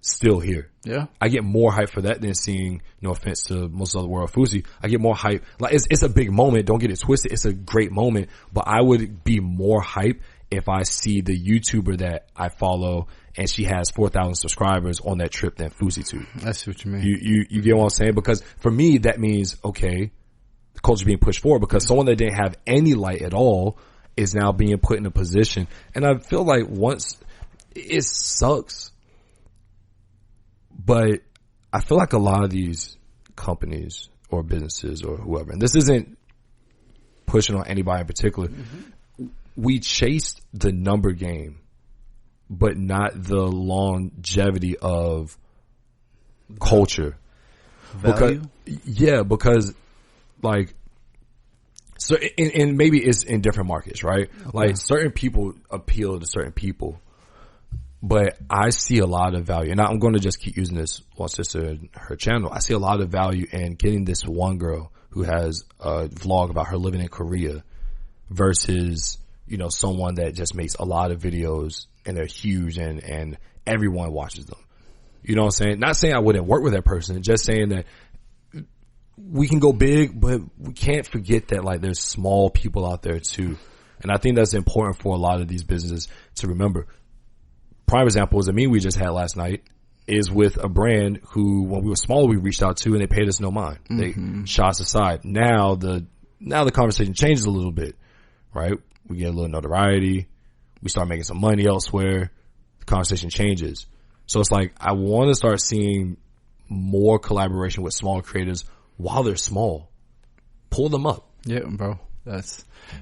still here. Yeah. I get more hype for that than seeing, no offense to most of the world, Fusi. I get more hype. Like, it's a big moment. Don't get it twisted. It's a great moment, but I would be more hype if I see the YouTuber that I follow and she has 4,000 subscribers on that trip than Fusi too. I see what you mean. You get what I'm saying? Because for me, that means, okay, the culture being pushed forward, because someone that didn't have any light at all is now being put in a position. And I feel like it sucks, but I feel like a lot of these companies or businesses or whoever, and this isn't pushing on anybody in particular, mm-hmm. we chased the number game, but not the longevity of culture. Value? Because like, So, and maybe it's in different markets, right? Like certain people appeal to certain people, but I see a lot of value, and I'm going to just keep using this one sister, her channel. I see a lot of value in getting this one girl who has a vlog about her living in Korea versus, you know, someone that just makes a lot of videos and they're huge and everyone watches them. You know what I'm saying? Not saying I wouldn't work with that person, just saying that we can go big, but we can't forget that like there's small people out there too. And I think that's important for a lot of these businesses to remember. Prime example is a meeting we just had last night is with a brand who, when we were smaller, we reached out to and they paid us no mind. They shot us aside. Now the conversation changes a little bit, right? We get a little notoriety. We start making some money elsewhere. The conversation changes. So it's like, I want to start seeing more collaboration with smaller creators while they're small. Pull them up. Yeah, bro.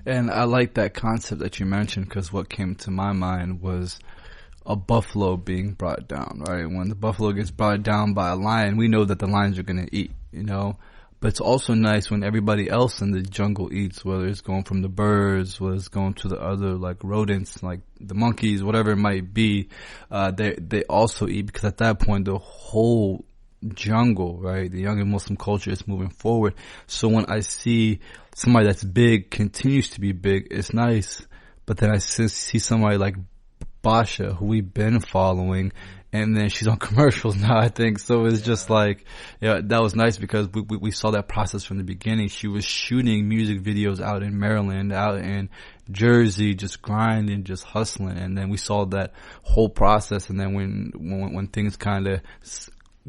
And I like that concept that you mentioned, because what came to my mind was a buffalo being brought down, right? When the buffalo gets brought down by a lion, we know that the lions are going to eat, you know? But it's also nice when everybody else in the jungle eats, whether it's going from the birds, whether it's going to the other like rodents, like the monkeys, whatever it might be. They also eat, because at that point the whole jungle, right, the young and Muslim culture is moving forward. So when I see somebody that's big continues to be big, it's nice. But then I see somebody like Basha, who we've been following, and then she's on commercials now, I think. So it's just like, yeah, that was nice, because we saw that process from the beginning. She was shooting music videos out in Maryland, out in Jersey, just grinding, just hustling. And then we saw that whole process. And then when things kind of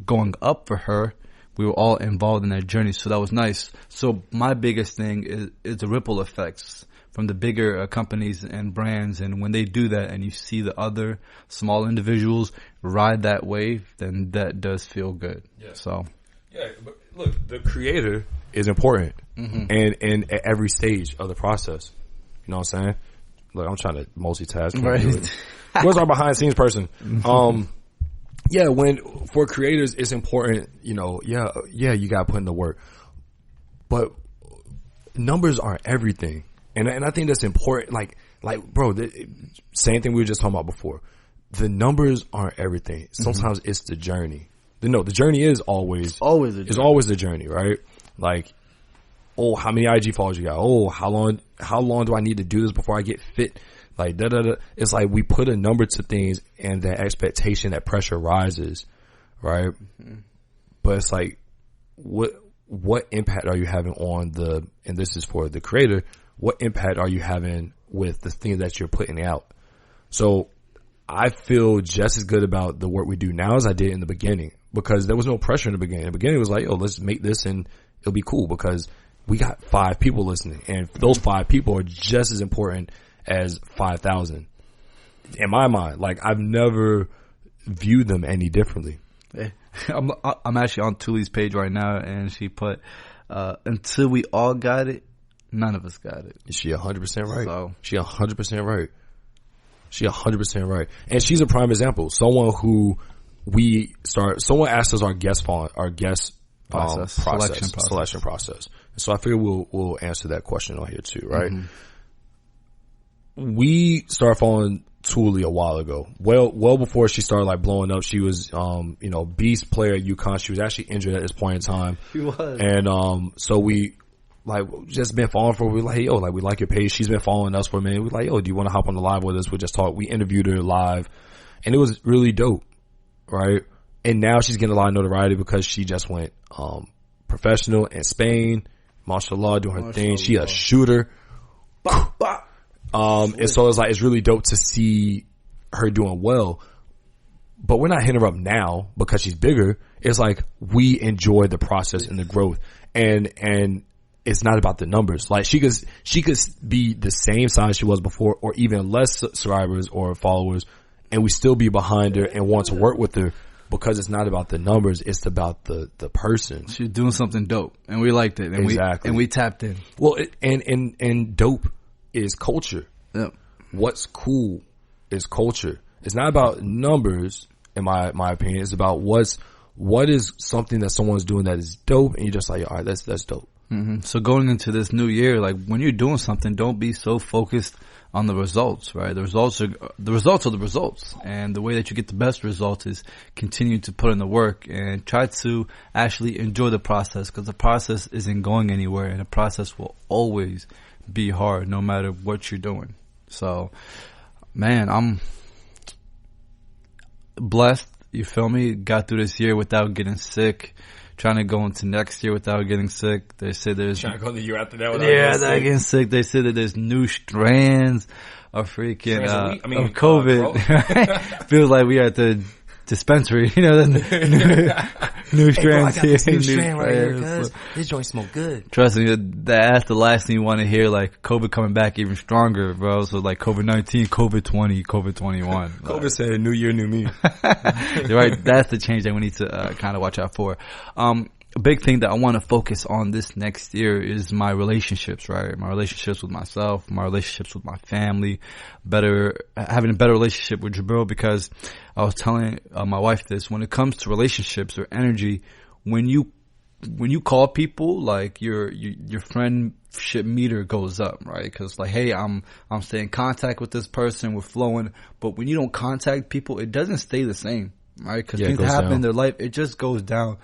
going up for her, we were all involved in that journey. So that was nice. So my biggest thing is the ripple effects from the bigger companies and brands. And when they do that and you see the other small individuals ride that wave, then that does feel good. Yeah. So, yeah, but look, the creator is important and at every stage of the process. You know what I'm saying? Look, I'm trying to multitask. Right. Where's our behind the scenes person? Yeah, for creators, it's important, you know, yeah, you got to put in the work. But numbers aren't everything. And I think that's important. Like, bro, same thing we were just talking about before. The numbers aren't everything. Sometimes it's the journey. The journey is always the journey, right? Like, oh, how many IG followers you got? Oh, how long do I need to do this before I get fit? Like, It's like we put a number to things, and that expectation, that pressure rises, right? But it's like, what impact are you having on and this is for the creator, what impact are you having with the things that you're putting out? So I feel just as good about the work we do now as I did in the beginning, because there was no pressure in the beginning. In the beginning, it was like, oh, let's make this and it'll be cool, because we got 5 people listening, and those 5 people are just as important as 5,000 in my mind. Like, I've never viewed them any differently. I'm actually on Tuli's page right now, and she put, until we all got it, none of us got it. She 100% right. So. She 100% right. She 100% right. And she's a prime example. Someone who someone asked us our guest selection process. So I figure we'll answer that question on here too, right? We started following Tuli a while ago. Well before she started like blowing up. She was, beast player at UConn. She was actually injured at this point in time. She was. And, so we, like, just been following for, we're like, hey, yo, like, we like your page. She's been following us for a minute. We're like, yo, do you want to hop on the live with us? We just talk. We interviewed her live, and it was really dope, right? And now she's getting a lot of notoriety because she just went, professional in Spain, mashallah, doing her thing. She a shooter. And so it's really dope to see her doing well, but we're not hitting her up now because she's bigger. It's like, we enjoy the process and the growth, and it's not about the numbers. Like, she could be the same size she was before, or even less subscribers or followers, and we still be behind her and want to work with her, because it's not about the numbers. It's about the person. She's doing something dope, and we liked it. And exactly. We tapped in. Well, and dope is culture. Yep. What's cool is culture. It's not about numbers, in my opinion. It's about what's what is something that someone's doing that is dope, and you're just like, all right, that's dope. Mm-hmm. So going into this new year, like when you're doing something, don't be so focused on the results, right? The results are the results, and the way that you get the best results is continue to put in the work and try to actually enjoy the process, because the process isn't going anywhere, and the process will always be hard no matter what you're doing. So, man, I'm blessed. You feel me? Got through this year without getting sick. Trying to go into next year without getting sick. They say there's Trying to go the year after that without getting sick. They say that there's new strands of freaking of COVID. Feels like we at the dispensary, you know, new strands I got this here. new strand right here, cuz this joint smoke good. Trust me, that's the last thing you want to hear. Like COVID coming back even stronger, bro. So like COVID-19, COVID-20, COVID-21. COVID said, "New year, new me." You're right. That's the change that we need to kind of watch out for. A big thing that I want to focus on this next year is my relationships, right? My relationships with myself, my relationships with my family, having a better relationship with Jabril, because I was telling my wife this, when it comes to relationships or energy, when you call people, like your friendship meter goes up, right? Cause like, hey, I'm staying in contact with this person, we're flowing, but when you don't contact people, it doesn't stay the same, right? Cause things happen in their life, it just goes down.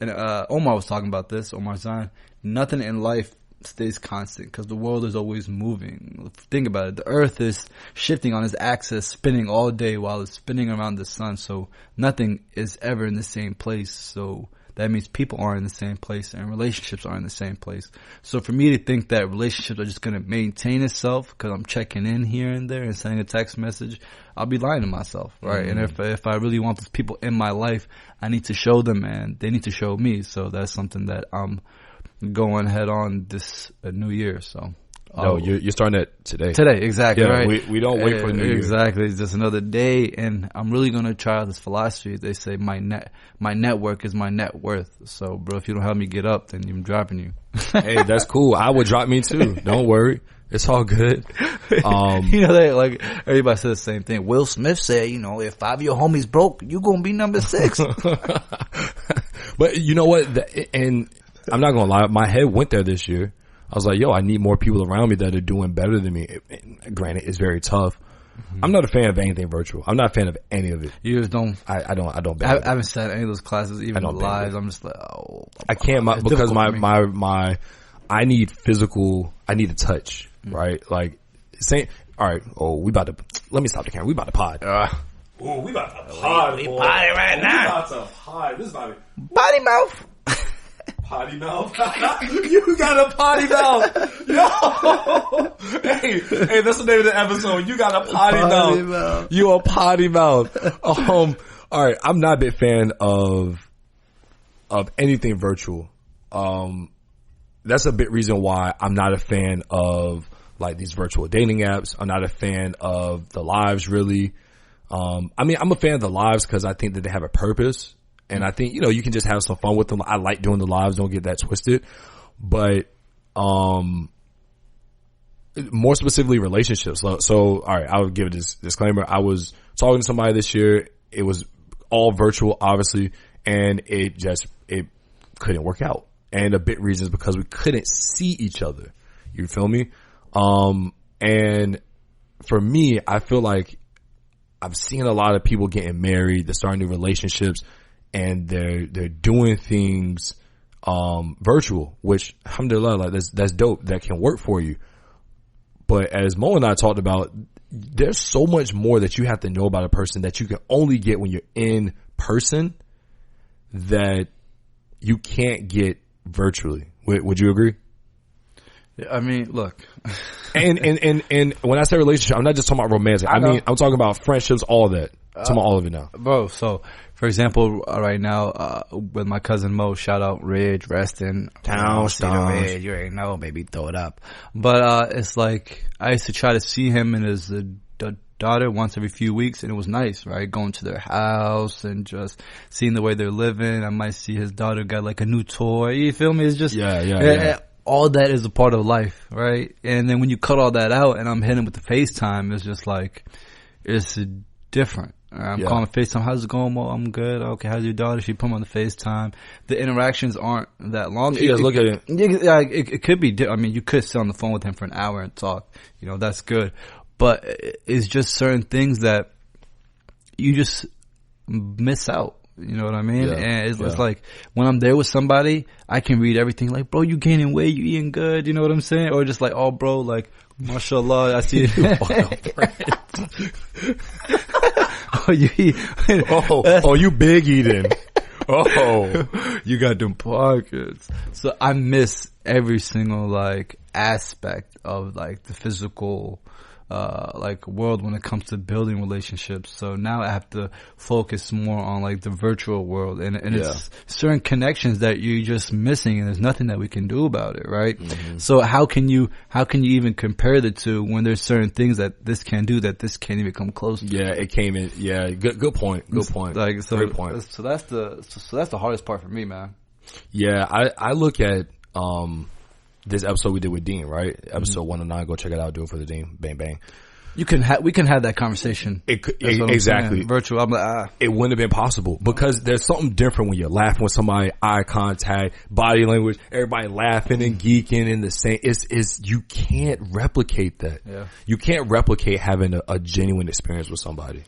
And Omar was talking about this, Omar Zahn. Nothing in life stays constant because the world is always moving. Think about it. The earth is shifting on its axis, spinning all day while it's spinning around the sun. So nothing is ever in the same place. So that means people aren't in the same place and relationships aren't in the same place. So for me to think that relationships are just going to maintain itself because I'm checking in here and there and sending a text message, I'll be lying to myself, right? And if I really want those people in my life, I need to show them, and they need to show me. So that's something that I'm going head on this new year. So. No, you're starting it today. Today, exactly, yeah, right? We don't wait for the new year. Exactly. It's just another day, and I'm really going to try this philosophy. They say my network is my net worth. So, bro, if you don't help me get up, then I'm dropping you. Hey, that's cool. I would drop me too. Don't worry. It's all good. You know, like everybody says the same thing. Will Smith said, you know, if 5 of your homies broke, you going to be number 6. But you know what? And I'm not going to lie. My head went there this year. I was like, yo, I need more people around me that are doing better than me. Granted, it's very tough. Mm-hmm. I'm not a fan of anything virtual. I'm not a fan of any of it. You just don't. I don't. I haven't sat any of those classes, even live. I'm just like, I can't because my I need physical. I need a touch, right? Like saying, all right. Oh, let me stop the camera. We about to pod. We about to pod. We potty right now. We about to pod. This is about to potty mouth. Potty mouth. You got a potty mouth. Yo. Hey, that's the name of the episode. You got a potty mouth. You a potty mouth. All right. I'm not a big fan of anything virtual. That's a big reason why I'm not a fan of like these virtual dating apps. I'm not a fan of the lives really. I mean, I'm a fan of the lives because I think that they have a purpose. And I think, you know, you can just have some fun with them. I like doing the lives. Don't get that twisted. But, more specifically relationships. So, all right, I'll give this disclaimer. I was talking to somebody this year. It was all virtual, obviously, and it couldn't work out. And a big reason is because we couldn't see each other. You feel me? And for me, I feel like I've seen a lot of people getting married, they're starting new relationships, and they're doing things virtual, which alhamdulillah, like that's dope. That can work for you. But as Mo and I talked about, there's so much more that you have to know about a person that you can only get when you're in person that you can't get virtually. Would you agree? I mean, look. and when I say relationship, I'm not just talking about romantic. I mean, I'm talking about friendships, all that. I'm talking about all of it now. Bro, so, for example, right now, with my cousin Mo, shout out Ridge, Reston. Town Stars. Ridge, you already know, baby, throw it up. But, it's like, I used to try to see him and his daughter once every few weeks, and it was nice, right? Going to their house and just seeing the way they're living. I might see his daughter got like a new toy. You feel me? It's just, yeah. All that is a part of life, right? And then when you cut all that out and I'm hitting with the FaceTime, it's just like, it's different. I'm calling FaceTime. How's it going? Well, I'm good. Okay, how's your daughter? She put me on the FaceTime. The interactions aren't that long. She does look at it. Yeah, it could be. I mean, you could sit on the phone with him for an hour and talk. You know, that's good. But it's just certain things that you just miss out. You know what I mean? Yeah, and it's like when I'm there with somebody, I can read everything. Like, bro, you gaining weight, you eating good. You know what I'm saying? Or just like, oh, bro, like, mashallah, I see you. Oh, you eat. Oh, you big eating. Oh, you got them pockets. So I miss every single like aspect of like the physical like world when it comes to building relationships. So now I have to focus more on like the virtual world, and it's certain connections that you're just missing, and there's nothing that we can do about it, right? Mm-hmm. So how can you even compare the two when there's certain things that this can do that this can't even come close to? Yeah, it came in. Yeah, good point. Good point. Like, so, great point. So that's the hardest part for me, man. Yeah, I look at this episode we did with Dean, right? Episode 109. Go check it out. Do it for the Dean. Bang bang. We can have that conversation. Exactly. Virtual. I'm like, it wouldn't have been possible because there's something different when you're laughing with somebody, eye contact, body language, everybody laughing and geeking in the same. It's you can't replicate that. Yeah. You can't replicate having a genuine experience with somebody,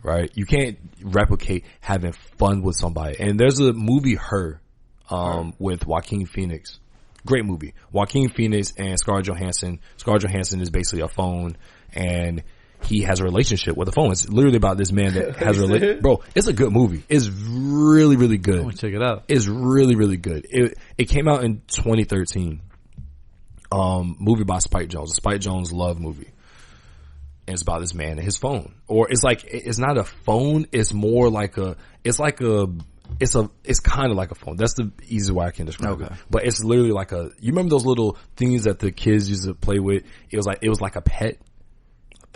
right? You can't replicate having fun with somebody. And there's a movie, Her, with Joaquin Phoenix. Great movie. Joaquin Phoenix and Scarlett Johansson. Scarlett Johansson is basically a phone, and he has a relationship with a phone. It's literally about this man that has a relationship. Bro, it's a good movie. It's really, really good. I want to check it out. It's really, really good. It came out in 2013. Movie by Spike Jonze. A Spike Jonze love movie. And it's about this man and his phone. Or it's like, it's not a phone. It's more like it's kind of like a phone. That's the easiest way I can describe it. But it's literally like you remember those little things that the kids used to play with? It was like a pet.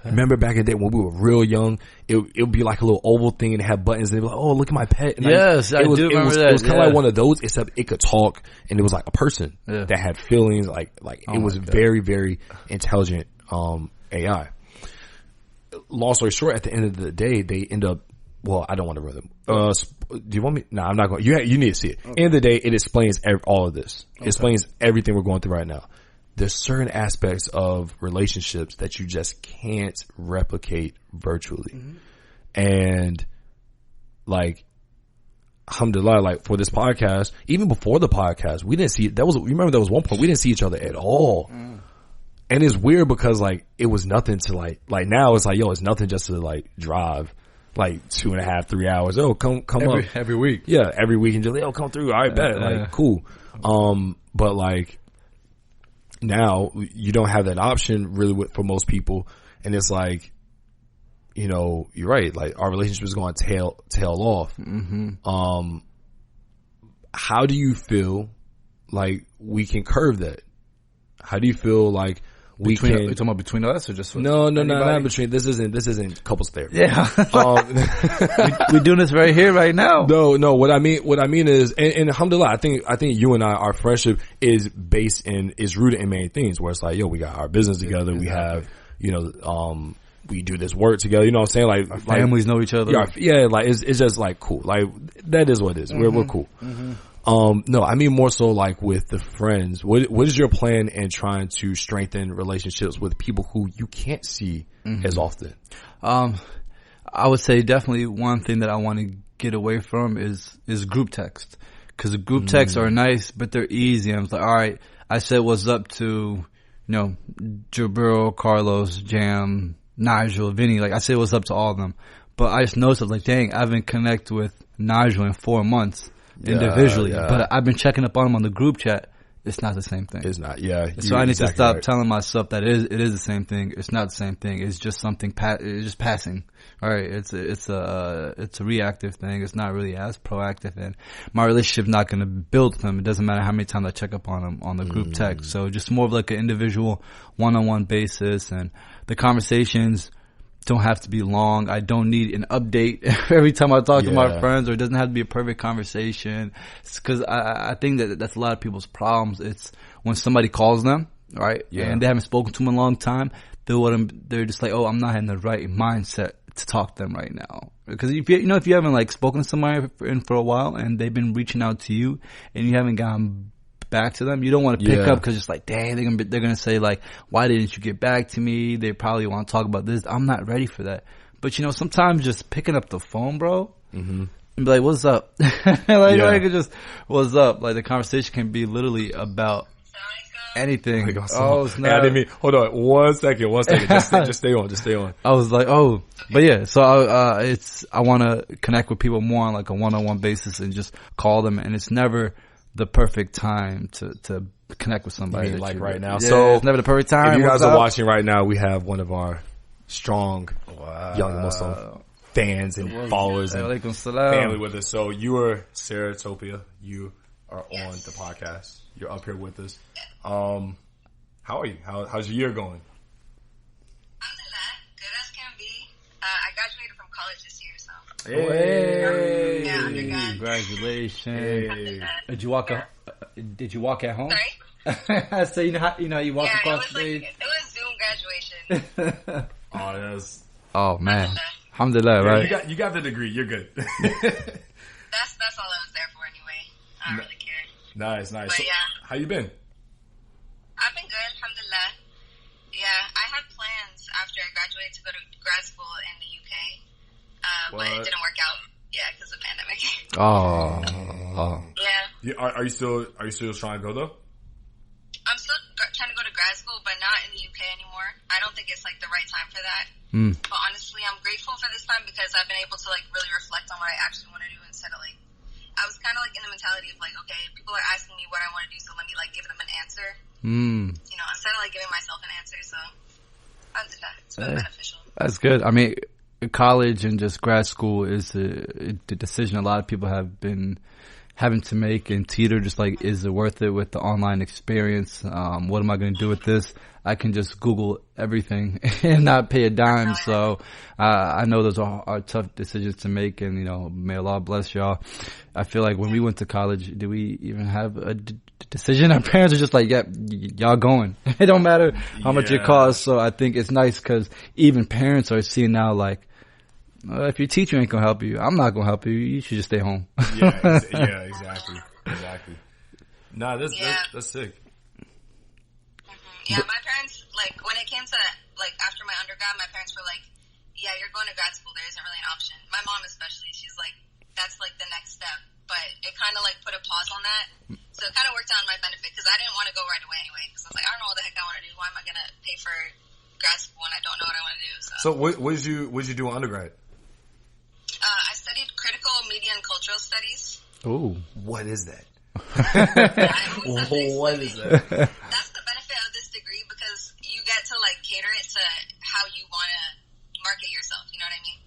Remember back in the day when we were real young, it would be like a little oval thing and have buttons and they'd be like, oh, look at my pet. And yes, I do remember that. It was kind of like one of those, except it could talk and it was like a person that had feelings. Like it was very, very intelligent, AI. Long story short, at the end of the day, they end up, well, I don't want to ruin them. Do you want me? No, I'm not going. You need to see it. Okay. End of the day, it explains all of this. It explains everything we're going through right now. There's certain aspects of relationships that you just can't replicate virtually. Mm-hmm. And like, alhamdulillah, like for this podcast, even before the podcast, we didn't see it. Remember there was one point we didn't see each other at all. Mm. And it's weird because like, it was nothing to like now it's like, yo, it's nothing just to like drive like 2.5, 3 hours. Oh, come up every week. Yeah, every week and just like, come through. All right, bet. Like, cool. But like now you don't have that option really for most people, and it's like, you know, you're right. Like our relationship is going to tail off. Mm-hmm. How do you feel like we can curve that? How do you feel like we can? Are you talking about between us or just with no, not between. This isn't couples therapy. Yeah, we're doing this right here, right now. No. What I mean is, and alhamdulillah, I think you and I, our friendship is rooted in many things. Where it's like, yo, we got our business together. Exactly. We have, you know, we do this work together. You know what I'm saying? Like our families know each other. Yeah, like it's just like cool. Like that is what it is. Mm-hmm. We're cool. Mm-hmm. No, I mean more so like with the friends. What is your plan in trying to strengthen relationships with people who you can't see as often? I would say definitely one thing that I want to get away from is group text. Cause the group texts are nice, but they're easy. I'm like, all right, I said what's up to, you know, Jabril, Carlos, Jam, Nigel, Vinny. Like I said what's up to all of them. But I just noticed like, dang, I haven't connected with Nigel in 4 months. Individually, but I've been checking up on him on the group chat. It's not the same thing. It's not. Yeah. So I need to stop telling myself that it is the same thing. It's not the same thing. It's just something. It's just passing. All right. It's a reactive thing. It's not really as proactive. And my relationship's not going to build with him. It doesn't matter how many times I check up on him on the group text. So just more of like an individual, one-on-one basis, and the conversations don't have to be long. I don't need an update every time I talk to my friends, or it doesn't have to be a perfect conversation. Because I think that's a lot of people's problems. It's when somebody calls them, right, and they haven't spoken to them in a long time. They're just like, oh, I'm not in the right mindset to talk to them right now? Because if you haven't like spoken to somebody for a while and they've been reaching out to you and you haven't gone back to them, you don't want to pick up because it's like, dang, they're gonna say like, why didn't you get back to me? They probably want to talk about this. I'm not ready for that. But sometimes just picking up the phone, bro, and be like, what's up? Like just, what's up? Like the conversation can be literally about anything. Oh, snap. Hey, I didn't mean. Hold on, 1 second. Just stay on. I was like, oh, but yeah. So I want to connect with people more on like a one-on-one basis and just call them. And it's never the perfect time to connect with somebody. Like right now. Yeah, So it's never the perfect time. If you guys are watching right now, we have one of our strong young Muslim fans and followers and family with us. So you are Saratopia. You are on the podcast. You're up here with us. How are you? How's your year going? Alhamdulillah, good as can be. I graduated from college this year, so. Hey! Yeah, undergrad. Congratulations! Hey. Did you walk at home? Sorry? So you walk across the stage. It was Zoom graduation. Oh man, alhamdulillah, right? You got the degree. You're good. That's all I was there for anyway. I don't really care. Nice. But So, yeah. how you been? I've been good, alhamdulillah. Yeah, I had plans after I graduated to go to grad school in the UK, but it didn't work out. Yeah, because of the pandemic. Oh. Yeah. Are you still trying to go though? I'm still trying to go to grad school, but not in the UK anymore. I don't think it's like the right time for that. But honestly, I'm grateful for this time because I've been able to like really reflect on what I actually want to do instead of like, I was kind of like in the mentality of like, okay, people are asking me what I want to do, so let me like give them an answer. Instead of like giving myself an answer. So it's been beneficial. That's good. I mean, college and just grad school is the decision a lot of people have been having to make and teeter, just like, is it worth it with the online experience? What am I going to do with this? I can just Google everything and not pay a dime. So I know those are tough decisions to make, and may Allah bless y'all. I feel like when we went to college, did we even have a decision? Our parents are just like, yep, y'all going. It don't matter how much it costs. So I think it's nice because even parents are seeing now like, if your teacher ain't gonna help you, I'm not gonna help you. You should just stay home. Exactly. Nah, that's sick. Yeah, my parents, like, when it came to, like, after my undergrad, my parents were like, yeah, you're going to grad school. There isn't really an option. My mom especially, she's like, that's, like, the next step. But it kind of, like, put a pause on that. So it kind of worked out in my benefit because I didn't want to go right away anyway. Because I was like, I don't know what the heck I want to do. Why am I going to pay for grad school when I don't know what I want to do? So what did you do in undergrad? I studied critical media and cultural studies. Ooh. What is that? What is that? That's the benefit of this degree because you get to like cater it to how you want to market yourself. You know what I mean?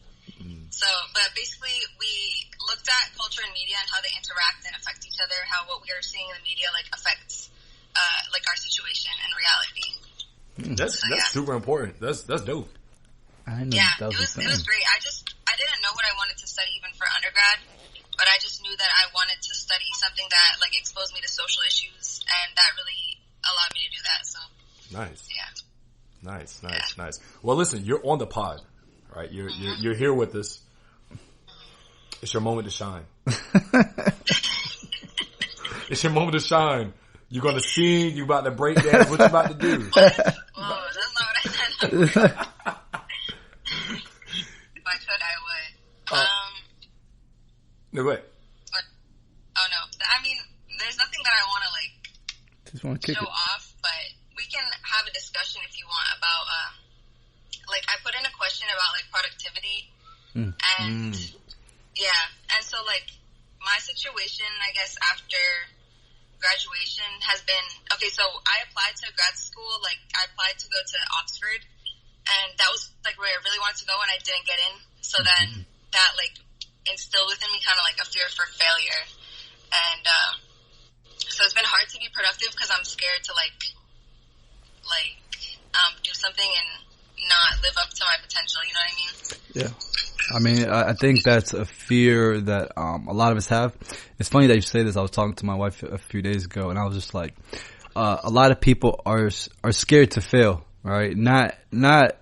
So, but basically we looked at culture and media and how they interact and affect each other, how what we are seeing in the media like affects like our situation and reality. That's super important. That's dope. I know. Yeah, it was great. I didn't know what I wanted to study even for undergrad, but I just knew that I wanted to study something that like exposed me to social issues, and that really allowed me to do that. So nice. Yeah. Nice. Well, listen, you're on the pod, right? You're here with us. It's your moment to shine. It's your moment to shine. You're gonna sing. You about to break dance. What you about to do? Whoa, that's not what I said. If I could, I would. No, go ahead. Oh no, I mean, there's nothing that I want to like just want to kick show it off, but we can have a discussion if you want about like I put in a question about like productivity and yeah, and so like my situation, I guess after graduation has been okay. So I applied to grad school, like I applied to go to Oxford, and that was like where I really wanted to go, and I didn't get in. So then that like instilled within me kind of like a fear for failure, and so it's been hard to be productive because I'm scared to like do something and not live up to my potential. You know what I mean? Yeah. I mean, I think that's a fear that a lot of us have. It's funny that you say this. I was talking to my wife a few days ago, and I was just like, a lot of people are scared to fail. right? Not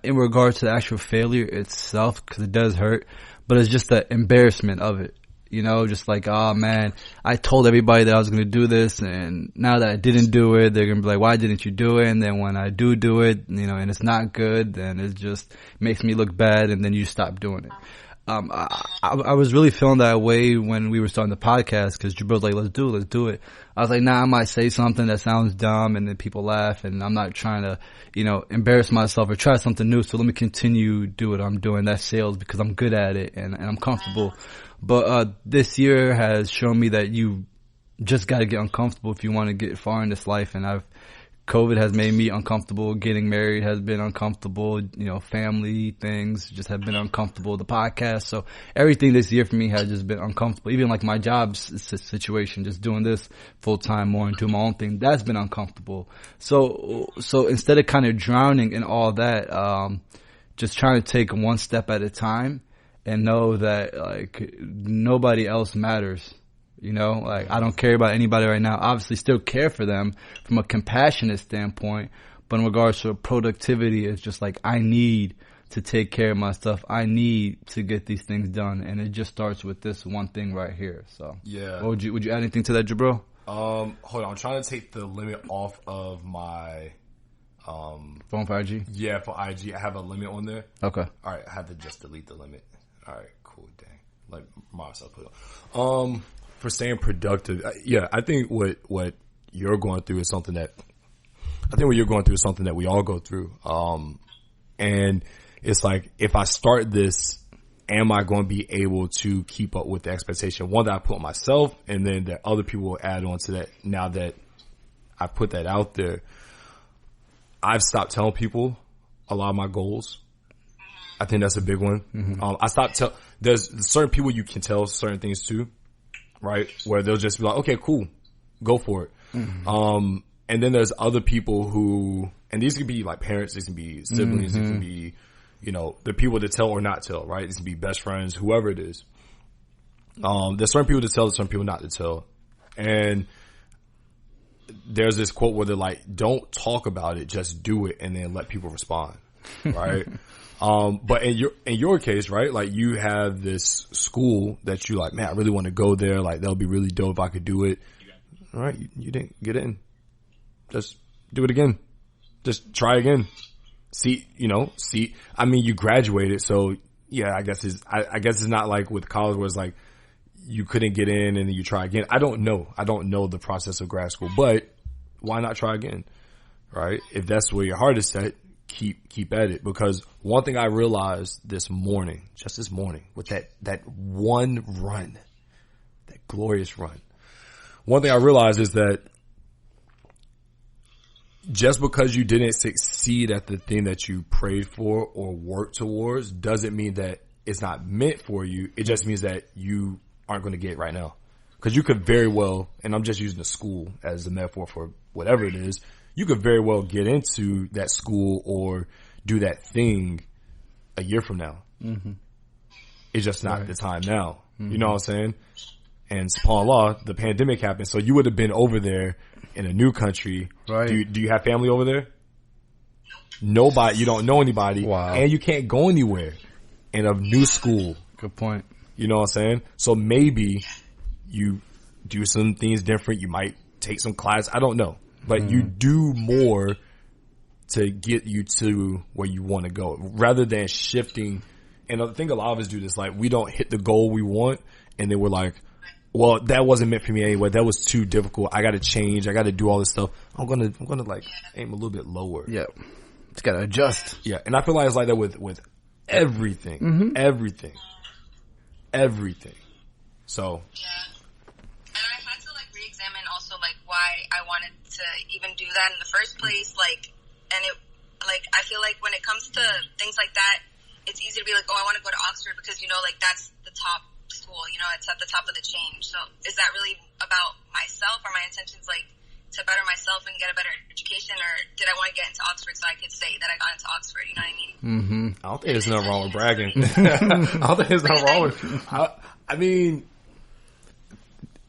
in regards to the actual failure itself, because it does hurt, but it's just the embarrassment of it. You know, just like, oh man, I told everybody that I was going to do this, and now that I didn't do it, they're going to be like, why didn't you do it? And then when I do it, you know, and it's not good, then it just makes me look bad, and then you stop doing it. I was really feeling that way when we were starting the podcast, because Jabril's like, let's do it. I was like, nah, I might say something that sounds dumb, and then people laugh, and I'm not trying to, you know, embarrass myself or try something new, so let me continue do what I'm doing. That's sales, because I'm good at it, and I'm comfortable. But this year has shown me that you just got to get uncomfortable if you want to get far in this life. And COVID has made me uncomfortable. Getting married has been uncomfortable. You know, family things just have been uncomfortable. The podcast. So everything this year for me has just been uncomfortable. Even like my job situation, just doing this full time more and doing my own thing, that's been uncomfortable. So instead of kind of drowning in all that, just trying to take one step at a time. And know that, like, nobody else matters, you know? Like, I don't care about anybody right now. Obviously, still care for them from a compassionate standpoint. But in regards to productivity, it's just like, I need to take care of my stuff. I need to get these things done. And it just starts with this one thing right here. So, yeah. Would you add anything to that, Jabril? Hold on. I'm trying to take the limit off of my... phone for IG? Yeah, for IG. I have a limit on there. Okay. All right. I have to just delete the limit. All right, cool, dang. Like myself put on. For staying productive, yeah, I think what you're going through is something that we all go through. And it's like, if I start this, am I going to be able to keep up with the expectation? One that I put on myself, and then that other people will add on to that. Now that I put that out there, I've stopped telling people a lot of my goals. I think that's a big one. Mm-hmm. There's certain people you can tell certain things to, right? Where they'll just be like, okay, cool, go for it. Mm-hmm. And then there's other people who, and these can be like parents, these can be siblings, mm-hmm. It can be, you know, the people to tell or not tell, right? These can be best friends, whoever it is. There's certain people to tell, certain people not to tell. And there's this quote where they're like, don't talk about it, just do it, and then let people respond, right? But in your case, right, like you have this school that you like, man, I really want to go there. Like, that'll be really dope if I could do it. All right. You didn't get in. Just do it again. Just try again. See, I mean, you graduated. So yeah, I guess it's not like with college where it's like you couldn't get in and then you try again. I don't know the process of grad school, but why not try again? Right. If that's where your heart is set, keep at it, because one thing I realized this morning with that one run, that glorious run, one thing I realized is that just because you didn't succeed at the thing that you prayed for or worked towards doesn't mean that it's not meant for you. It just means that you aren't going to get it right now, because you could very well, and I'm just using the school as a metaphor for whatever it is, you could very well get into that school or do that thing a year from now. Mm-hmm. It's just not the time now. Mm-hmm. You know what I'm saying? And subhanAllah, the pandemic happened, so you would have been over there in a new country. Right. Do you have family over there? Nobody. You don't know anybody. Wow. And you can't go anywhere in a new school. Good point. You know what I'm saying? So maybe you do some things different. You might take some class. I don't know. But you do more to get you to where you want to go rather than shifting. And I think a lot of us do this. Like, we don't hit the goal we want, and then we're like, well, that wasn't meant for me anyway. That was too difficult. I got to change. I got to do all this stuff. I'm gonna like aim a little bit lower. Yeah. Just got to adjust. Yeah. And I feel like it's like that with everything. Mm-hmm. Everything. So. Yeah. And I had to like re-examine also like why I wanted to even do that in the first place. Like, and it, like, I feel like when it comes to things like that, it's easy to be like, oh, I want to go to Oxford because, you know, like that's the top school, you know, it's at the top of the chain. So is that really about myself? Or my intentions like to better myself and get a better education, or did I want to get into Oxford so I could say that I got into Oxford? You know what I mean? Mm-hmm. I don't think there's nothing wrong with bragging. I don't think there's nothing wrong with. I mean,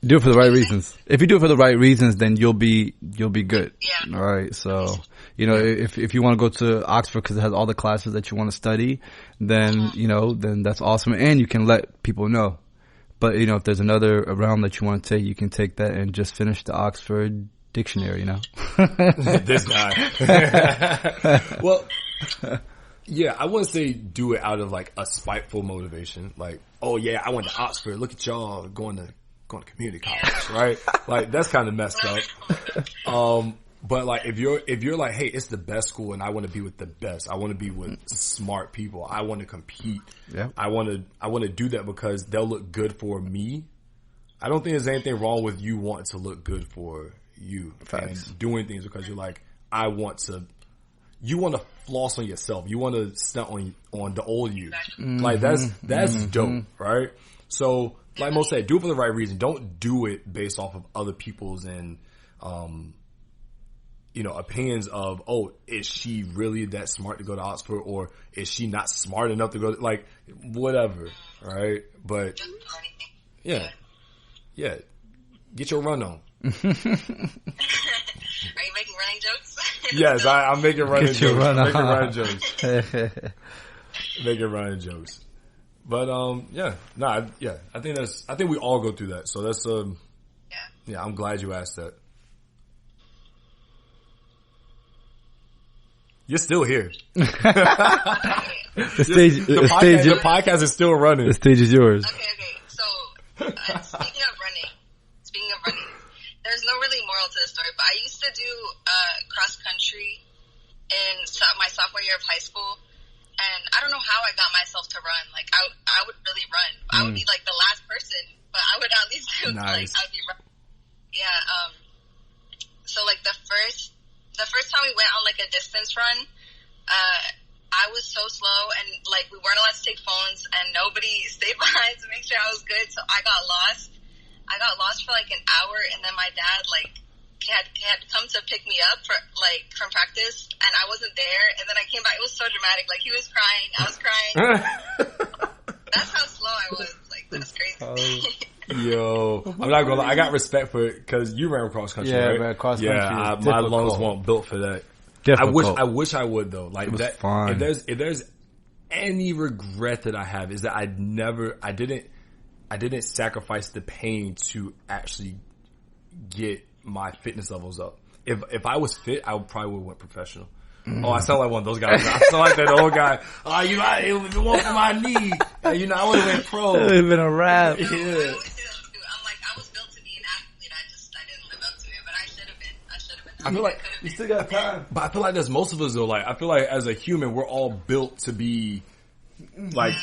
Do it for the right reasons. If you do it for the right reasons, then you'll be good. Yeah. All right. So, if you want to go to Oxford because it has all the classes that you want to study, then, then that's awesome. And you can let people know. But, if there's another realm that you want to take, you can take that and just finish the Oxford dictionary, This guy. Well, yeah, I wouldn't say do it out of like a spiteful motivation. Like, oh yeah, I went to Oxford. Look at y'all going to community college, right? Like that's kind of messed up. But like if you're like, hey, it's the best school and I want to be with the best. I want to be with smart people. I want to compete. Yeah. I want to do that because they'll look good for me. I don't think there's anything wrong with you wanting to look good for you. Facts. And doing things because you're like, you want to floss on yourself. You want to stunt on the old you. Like that's dope, right? So like Mo said, do it for the right reason. Don't do it based off of other people's and opinions of, oh, is she really that smart to go to Oxford, or is she not smart enough to go? Like whatever, right? But yeah, get your run on. Are you making running jokes? Yes, I'm making running jokes. Making running jokes. But I think we all go through that. So that's yeah, I'm glad you asked that. You're still here. The podcast is still running. The stage is yours. Okay. So speaking of running, there's no really moral to the story, but I used to do cross country in my sophomore year of high school, and I don't know how I got myself to run. Like I would really run. I would be like the last person, but I would at least do nice. like I'd be running. Yeah. So like the first time we went on like a distance run, I was so slow and like we weren't allowed to take phones and nobody stayed behind to make sure I was good. So I got lost. For like an hour, and then my dad like had come to pick me up from practice, and I wasn't there. And then I came back. It was so dramatic. Like he was crying, I was crying. That's how slow I was. Like that's crazy. Yo, I'm not gonna lie. I got respect for it because you ran cross country, yeah, right? Ran cross country. Yeah, my lungs weren't built for that. Difficult. I wish I would though. Like it was that. Fun. If there's any regret that I have is that I didn't sacrifice the pain to actually get my fitness levels up. If I was fit, I probably would have went professional. Oh, I sound like one of those guys. I sound like that old guy. Oh, it was the one for my knee. I would have went pro. It would have been a wrap. Yeah. I'm like, I was built to be an athlete. I didn't live up to it, but I should have been. I feel like you still got time. But I feel like that's most of us though. Like I feel like as a human, we're all built to be like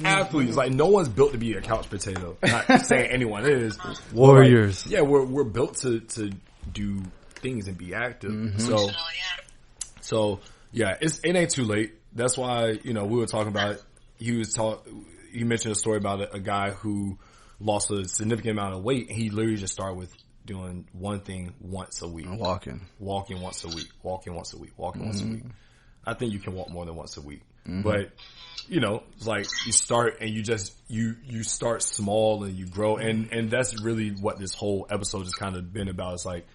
athletes. Like no one's built to be a couch potato. Not saying anyone is. Warriors. Like, yeah, we're built to do things and be active. Mm-hmm. So yeah, it ain't too late. That's why we were talking about it. He mentioned a story about a guy who lost a significant amount of weight. And he literally just started with doing one thing once a week. Walking once a week. Walking once a week. Once a week. I think you can walk more than once a week. Mm-hmm. But, it's like you start and you start small and you grow. And that's really what this whole episode has kind of been about. It's like,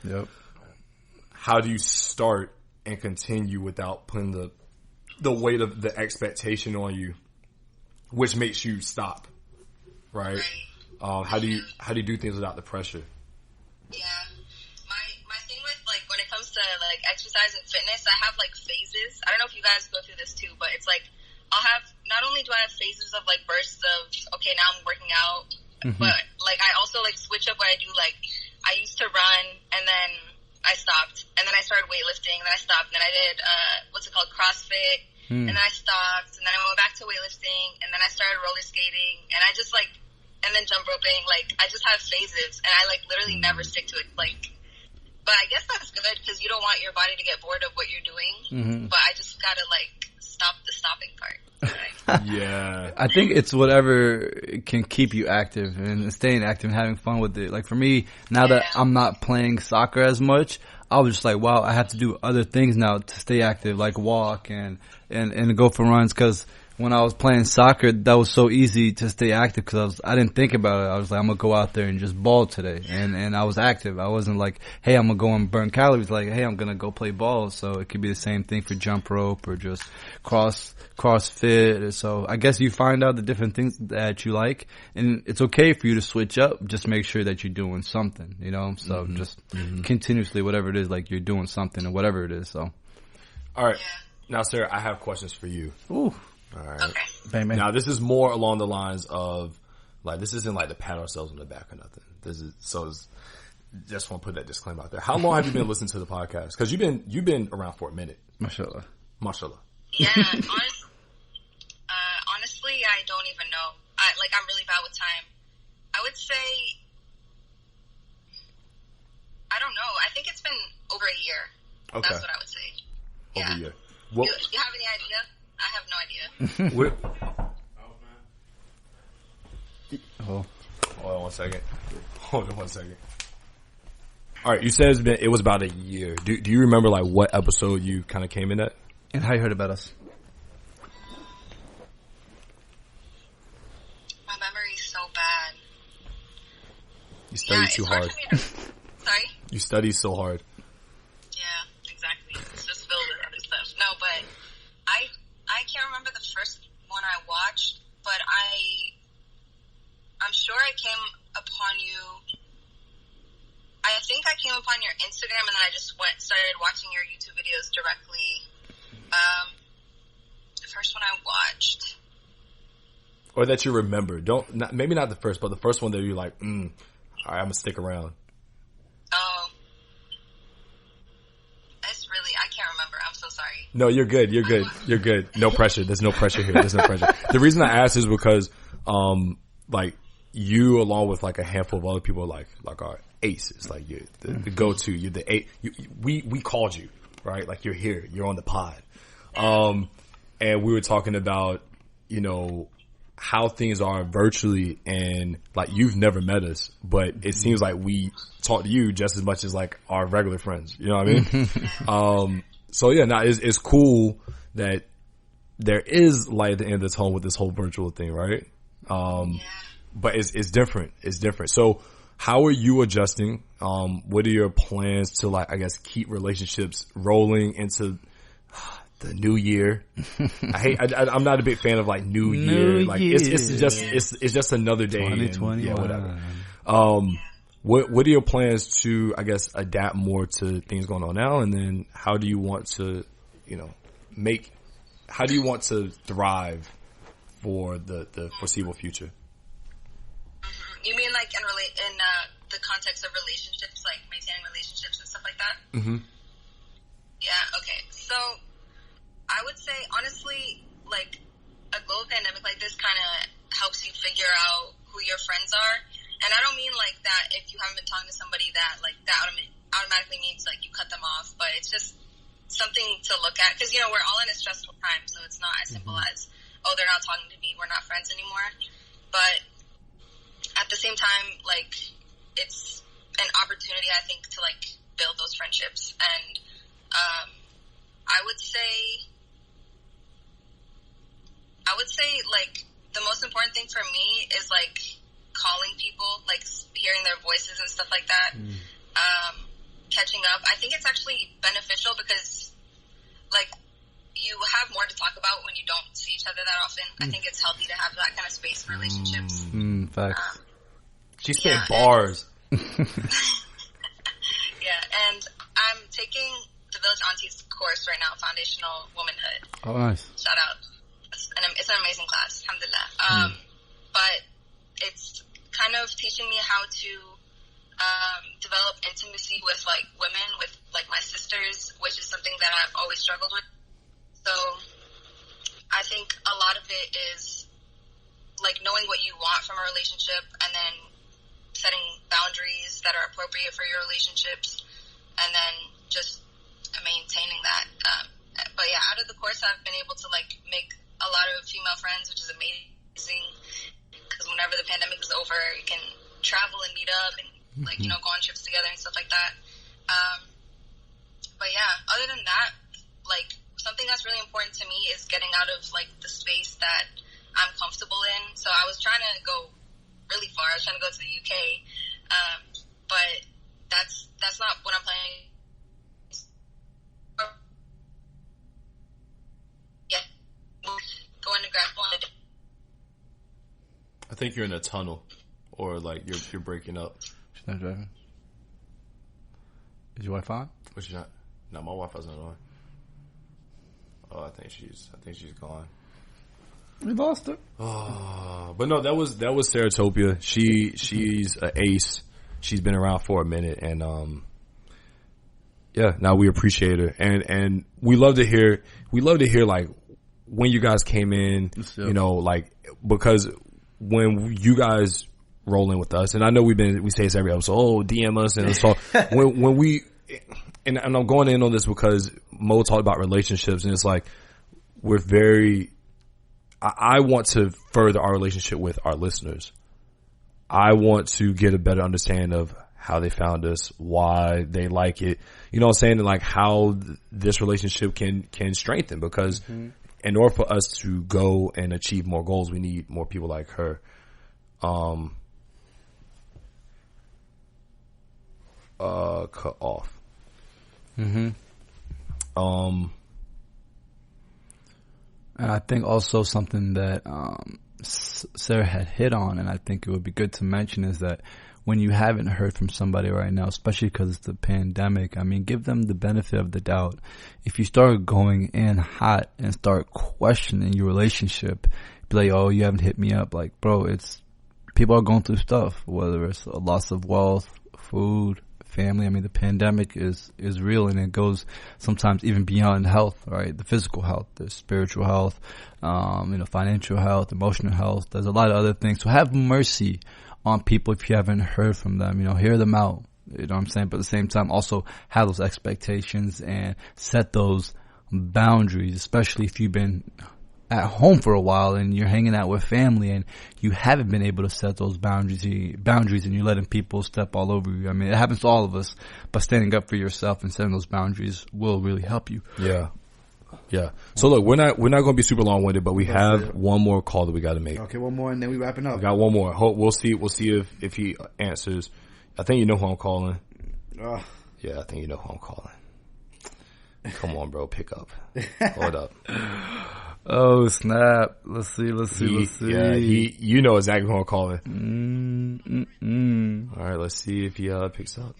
how do you start and continue without putting the weight of the expectation on you, which makes you stop, right? How do you do things without the pressure? Yeah. My thing with like when it comes to like exercise and fitness, I have like phases. I don't know if you guys go through this too, but it's like not only do I have phases of like bursts of okay, now I'm working out, but like I also like switch up what I do. Like I used to run and then I stopped, and then I started weightlifting, and then I stopped, and then I did CrossFit, and then I stopped, and then I went back to weightlifting, and then I started roller skating, and I just like, and then jump roping. Like I just have phases, and I like literally never stick to it. Like, but I guess that's good because you don't want your body to get bored of what you're doing. But I just gotta like stop the stopping part. Right? Yeah, I think it's whatever can keep you active and staying active and having fun with it. Like for me, now that I'm not playing soccer as much, I was just like, wow, I have to do other things now to stay active, like walk and go for runs. Cause when I was playing soccer, that was so easy to stay active because I didn't think about it. I was like, I'm gonna go out there and just ball today, and I was active. I wasn't like, hey, I'm gonna go and burn calories. Like, hey, I'm gonna go play ball. So it could be the same thing for jump rope or just CrossFit. So I guess you find out the different things that you like, and it's okay for you to switch up. Just make sure that you're doing something, you know. So just continuously, whatever it is, like you're doing something or whatever it is. So, all right, now, Sarah, I have questions for you. Ooh. All right. Okay. Bang, bang. Now, this is more along the lines of, like, this isn't like to pat ourselves on the back or nothing. Just want to put that disclaimer out there. How long have you been listening to the podcast? Because you've been around for a minute. Mashallah. Mashallah. Yeah, honestly, I don't even know. I'm really bad with time. I would say, I don't know. I think it's been over a year. Okay. That's what I would say. Over Yeah. a year. Well, You have any idea? I have no idea. Oh. Hold on 1 second. Hold on 1 second. All right, you said it was about a year. Do you remember like what episode you kind of came in at? And how you heard about us? My memory's so bad. You studied too hard. For me to, sorry? You studied so hard. Yeah, exactly. It's just filled with other stuff. No, but I can't remember the first one I watched, but I'm sure I came upon you. I think I came upon your Instagram, and then I just started watching your YouTube videos directly. The first one I watched, Or that you remember. Maybe not the first, but the first one that you're like, all right, I'm gonna stick around. oh, it's really, I can't remember. I'm so sorry. No, you're good. You're good. You're good. No pressure. There's no pressure here. There's no pressure. The reason I asked is because, like you, along with like a handful of other people, like our aces, like you're the go-to. You're the eight. We called you, right? Like you're here. You're on the pod. And we were talking about, you know, how things are virtually, and like you've never met us, but it seems like we talk to you just as much as like our regular friends. You know what I mean? So yeah, now it's cool that there is light at the end of the tunnel with this whole virtual thing, right? But it's different. It's different. So how are you adjusting? What are your plans to, like, I guess, keep relationships rolling into the new year? I'm not a big fan of like new year. Like it's just another day. 2020. Yeah, whatever. What are your plans to, I guess, adapt more to things going on now? And then how do you want to, you know, how do you want to thrive for the foreseeable future? You mean like in the context of relationships, like maintaining relationships and stuff like that? Mm-hmm. Yeah, okay. So I would say, honestly, like a global pandemic like this kind of helps you figure out who your friends are. And I don't mean like that if you haven't been talking to somebody that like that automatically means like you cut them off, but it's just something to look at, because, you know, we're all in a stressful time, so it's not as simple as, oh, they're not talking to me, we're not friends anymore. But at the same time, like, it's an opportunity, I think, to like build those friendships. And I would say like the most important thing for me is like calling people, like hearing their voices and stuff like that. Catching up. I think it's actually beneficial because like you have more to talk about when you don't see each other that often. I think it's healthy to have that kind of space for relationships. Facts. She's saying bars. Yeah, and I'm taking the Village Auntie's course right now, Foundational Womanhood. Oh, nice. Shout out. It's an amazing class, alhamdulillah. But it's kind of teaching me how to develop intimacy with like women, with like my sisters, which is something that I've always struggled with. So I think a lot of it is like knowing what you want from a relationship and then setting boundaries that are appropriate for your relationships and then just maintaining that. But yeah, out of the course, I've been able to like make a lot of female friends, which is amazing, because whenever the pandemic is over, you can travel and meet up and like, you know, go on trips together and stuff like that. But yeah, other than that, like something that's really important to me is getting out of like the space that I'm comfortable in. So I was trying to go really far. I was trying to go to the UK, but that's not what I'm planning. Yeah, going to grad school. I think you're in a tunnel, or like you're breaking up. She's not driving. Is your wife on? But she's not. No, my Wi-Fi's not on. Oh, I think she's gone. We lost her. Oh, but no, that was Saratopia. She's an ace. She's been around for a minute, and yeah, now we appreciate her, and we love to hear like when you guys came in, you know, like because when you guys roll in with us, and I know we say this every episode, oh, DM us, and so when we, and I'm going in on this because Mo talked about relationships, and it's like I want to further our relationship with our listeners. I want to get a better understanding of how they found us, why they like it, you know what I'm saying, and like how this relationship can strengthen, because in order for us to go and achieve more goals, we need more people like her. Cut off. And I think also something that Sarah had hit on, and I think it would be good to mention, is that when you haven't heard from somebody right now, especially because it's the pandemic, I mean, give them the benefit of the doubt. If you start going in hot and start questioning your relationship, be like, oh, you haven't hit me up. Like, bro, people are going through stuff, whether it's a loss of wealth, food, family. I mean, the pandemic is real, and it goes sometimes even beyond health, right? The physical health, the spiritual health, financial health, emotional health. There's a lot of other things. So have mercy on people if you haven't heard from them. Hear them out. You know what I'm saying? But at the same time, also have those expectations and set those boundaries, especially if you've been at home for a while and you're hanging out with family and you haven't been able to set those boundaries and you're letting people step all over you. I mean, it happens to all of us, but standing up for yourself and setting those boundaries will really help you. Yeah. Yeah. So look, we're not going to be super long winded, but we have one more call that we got to make. Okay, one more and then we wrapping up. We got one more. We'll see if he answers. I think you know who I'm calling. Yeah, I think you know who I'm calling. Come on, bro, pick up. Hold up. Oh snap! Let's see. Yeah, you know exactly who I'm calling. All right, let's see if he picks up.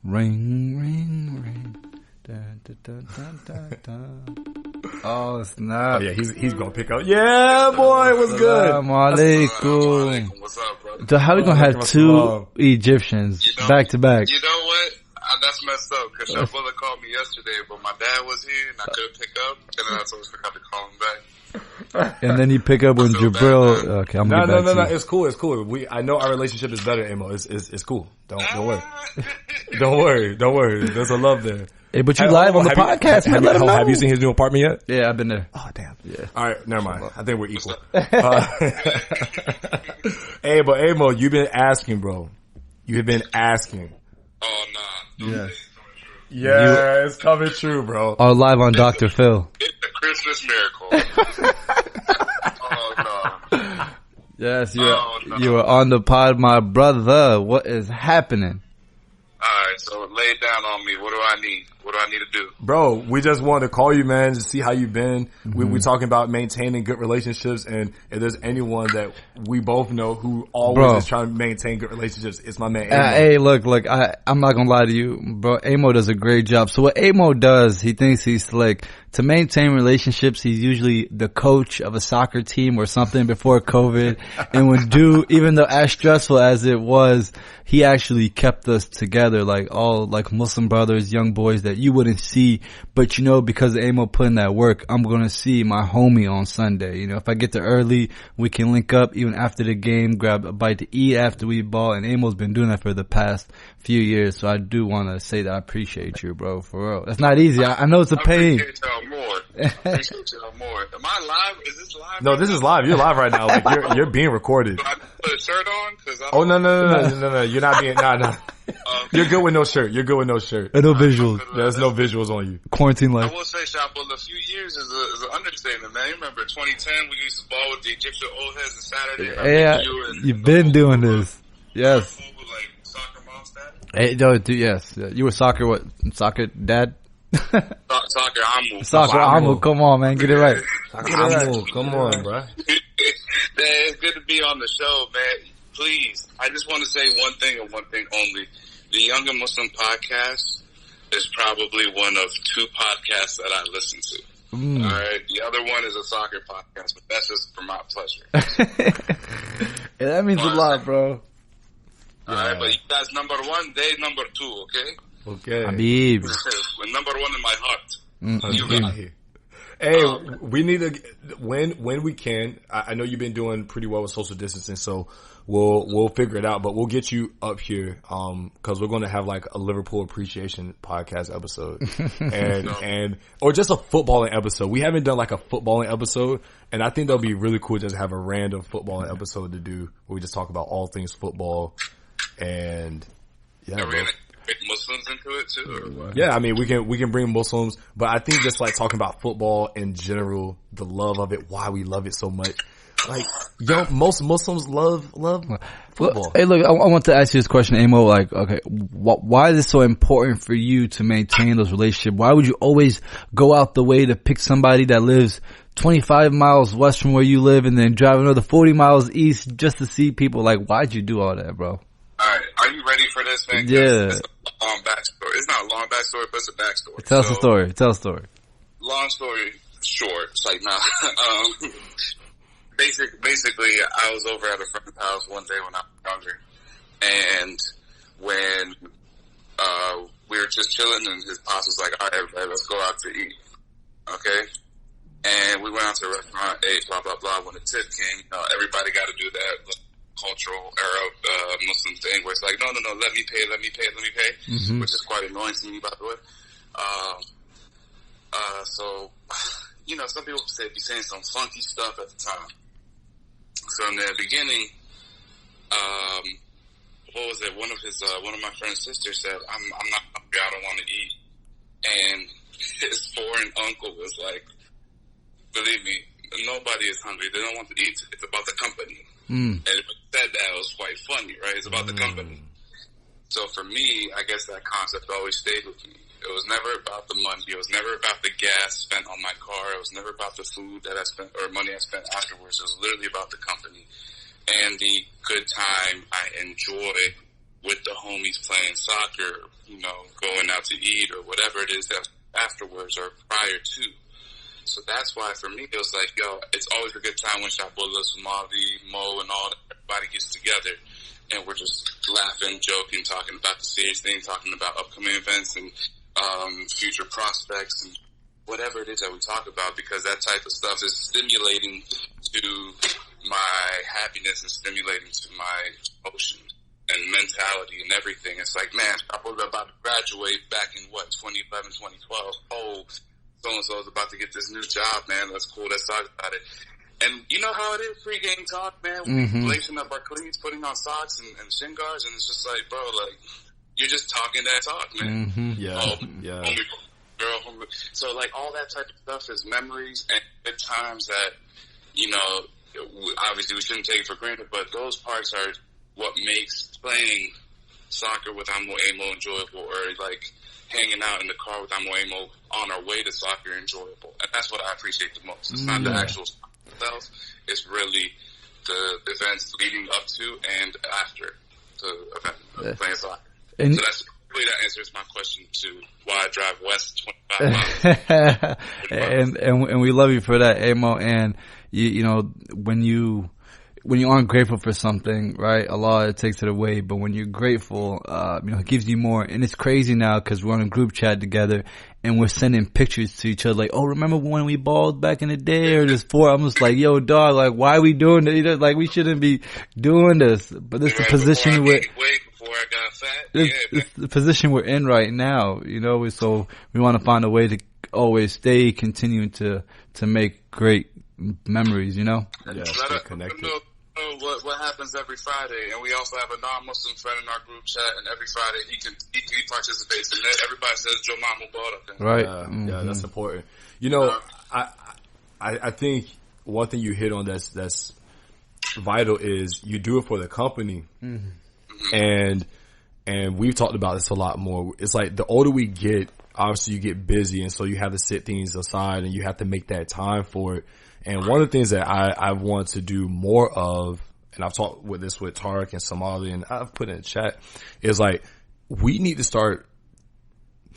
Ring, ring, ring. Dun, dun, dun, dun, dun, dun. Oh snap! Oh yeah, he's gonna pick up. Yeah, boy, what's good? Asalaamu Alakum. What's up, brother? So how we gonna have two Egyptians back to back? You know what? That's messed up because your brother called me yesterday, but my dad was here and I couldn't pick up, and then I almost forgot to call him back. And then you pick up when Jabril. Okay, I'm gonna No. It's cool. I know our relationship is better, Amo. It's cool. Don't worry. Don't worry. There's a love there. Hey, but you live on the podcast. Have you seen his new apartment yet? Yeah, I've been there. Oh damn. Yeah. All right, never mind. I think we're equal. Hey, but Amo, you've been asking, bro. You have been asking. Oh nah. Yeah, it's coming true, bro. Oh, live on Dr. Phil. It's a Christmas miracle. Oh no. Yes, you are on the pod, my brother. What is happening? Alright, so lay it down on me. What do I need? What do I need to do? Bro, we just wanted to call you, man, to see how you've been. We're talking about maintaining good relationships, and if there's anyone that we both know who always is trying to maintain good relationships, it's my man Amo. Hey, look, I'm not gonna lie to you, bro. Amo does a great job. So what Amo does, he thinks he's slick. To maintain relationships, he's usually the coach of a soccer team or something before COVID. And even though as stressful as it was, he actually kept us together, like all like Muslim brothers, young boys that you wouldn't see. But because of Amo putting that work, I'm gonna see my homie on Sunday. If I get there early, we can link up even after the game, grab a bite to eat after we ball. And Amo's been doing that for the past few years. So I do want to say that I appreciate you, bro, for real. It's not easy. I know it's a pain. Appreciate y'all more. Am I live? Is this live? No, this is live. You're live right now. Like you're being recorded. Do I put a shirt on? No. You're not being. No. You're good with no shirt. You're good with no shirt. And no visuals. There's no visuals on you. Quarantine I life. will say, Shopwell, a few years is an understatement, man. You remember 2010, we used to ball with the Egyptian old heads on Saturday. Yeah, you've been doing this. Yes. Like soccer mom status. Hey, no, dude, yes. You were soccer dad? Soccer amu. Soccer amu. Come on, man. Get it right. Come on, bro. It's good to be on the show, man. Please, I just want to say one thing and one thing only. The Younger Muslim podcast is probably one of 2 podcasts that I listen to. All right, the other one is a soccer podcast, but that's just for my pleasure. Yeah, that means a lot, bro. All right, but you guys number 1, they number 2, okay? Okay. Habib. We're number 1 in my heart. You got it. Hey, we need to when we can. I know you've been doing pretty well with social distancing, so we'll figure it out. But we'll get you up here because we're going to have like a Liverpool appreciation podcast episode, and or just a footballing episode. We haven't done like a footballing episode, and I think that'll be really cool just to have a random footballing episode to do where we just talk about all things football. And yeah, Are we bro. gonna bring Muslims into it too? Or what? Yeah, I mean, we can bring Muslims, but I think just like talking about football in general, the love of it, why we love it so much. Like, most Muslims love football. Well, hey, look, I want to ask you this question, Amo. Like, okay, why is it so important for you to maintain those relationships? Why would you always go out the way to pick somebody that lives 25 miles west from where you live and then drive another 40 miles east just to see people? Like, why'd you do all that, bro? Alright, are you ready for this, man? Yeah. It's a long backstory. It's not a long backstory, but it's a backstory. Tell us the story. Tell us the story. Long story short, it's like, nah. Basically, I was over at a friend's house one day when I was younger, and when we were just chilling, and his boss was like, all right, everybody, let's go out to eat, okay? And we went out to a restaurant, ate, blah, blah, blah. When the tip came, everybody got to do that cultural Arab Muslim thing where it's like, no, let me pay, Mm-hmm. which is quite annoying to me, by the way. So, some people be saying some funky stuff at the time. So in the beginning, what was it? One of my friend's sisters said, I'm not hungry, I don't want to eat. And his foreign uncle was like, believe me, nobody is hungry. They don't want to eat. It's about the company. And if it said that, it was quite funny, right? It's about the company. So for me, I guess that concept always stayed with me. It was never about the money. It was never about the gas spent on my car. It was never about the food that I spent or money I spent afterwards. It was literally about the company and the good time I enjoy with the homies playing soccer, going out to eat or whatever it is that afterwards or prior to. So that's why for me, it was like, it's always a good time when Shapullah, Somali, Mo, and all that, everybody gets together and we're just laughing, joking, talking about the serious thing, talking about upcoming events and future prospects and whatever it is that we talk about, because that type of stuff is stimulating to my happiness and stimulating to my emotions and mentality and everything. It's like, man, I was about to graduate back in 2011, 2012. Oh, so-and-so is about to get this new job, man. That's cool. Let's talk about it. And you know how it is, pre-game talk, man. Mm-hmm. Lacing up our cleats, putting on socks and shin guards, and it's just like, bro, like, you're just talking that talk, man. Mm-hmm. Yeah, yeah. Homie, girl, homie. So, like, all that type of stuff is memories and good times that, obviously we shouldn't take it for granted, but those parts are what makes playing soccer with Amo Amo enjoyable, or, like, hanging out in the car with Amo Amo on our way to soccer enjoyable. And that's what I appreciate the most. It's not the actual itself. It's really the events leading up to and after the event of playing soccer. And so that answers my question to why I drive west 25 miles. and we love you for that, Amo. And when you aren't grateful for something, right, Allah takes it away. But when you're grateful, it gives you more. And it's crazy now because we're on a group chat together and we're sending pictures to each other like, oh, remember when we balled back in the day or this sport? I'm just like, yo, dog, like, why are we doing this? Like, we shouldn't be doing this. But this is the position we're before I got fat. It's the position we're in right now, so we want to find a way to always continuing to make great memories, Yeah, stay connected. No what happens every Friday, and we also have a non-Muslim friend in our group chat, and every Friday he participates in it. Everybody says Joe Mama Mubarak. Right. Yeah, that's important. You know, I think one thing you hit on that's vital is you do it for the company, and we've talked about this a lot more. It's like the older we get, obviously you get busy, and so you have to set things aside, and you have to make that time for it. And one of the things that I want to do more of, and I've talked with Tarek and Somali, and I've put in the chat, is like we need to start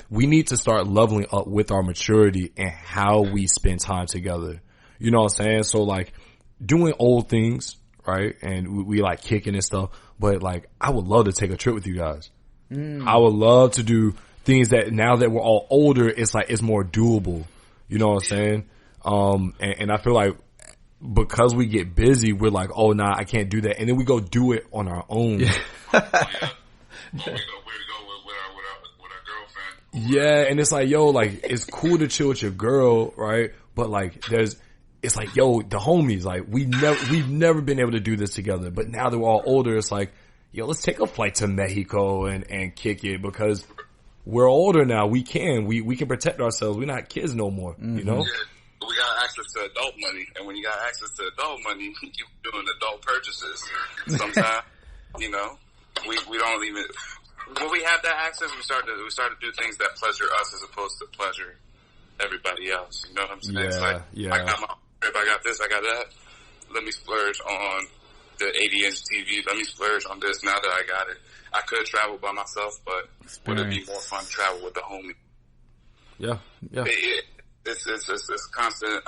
leveling up with our maturity and how we spend time together. You know what I'm saying? So like doing old things, right? And we like kicking and stuff, but like I would love to take a trip with you guys. I would love to do things that now that we're all older, it's like it's more doable. You know what I'm saying? And I feel like because we get busy, we're like, oh, nah, I can't do that. And then we go do it on our own. We go with our girlfriend. Yeah. And it's like, yo, like, it's cool to chill with your girl, right? But like, it's like, yo, the homies, like, we've never been able to do this together. But now that we're all older, it's like, yo, let's take a flight to Mexico and kick it because we're older now. We can protect ourselves. We're not kids no more, you know? Yeah. We got access to adult money, and when you got access to adult money, you doing adult purchases. Sometimes, you know, we don't even when we have that access, we start to do things that pleasure us as opposed to pleasure everybody else. You know what I'm saying? Yeah, it's like, yeah. I got my crib, I got this, I got that. Let me splurge on the 80-inch TV. Let me splurge on this now that I got it. I could travel by myself, but would it be more fun to travel with the homie? Yeah, yeah. It's constant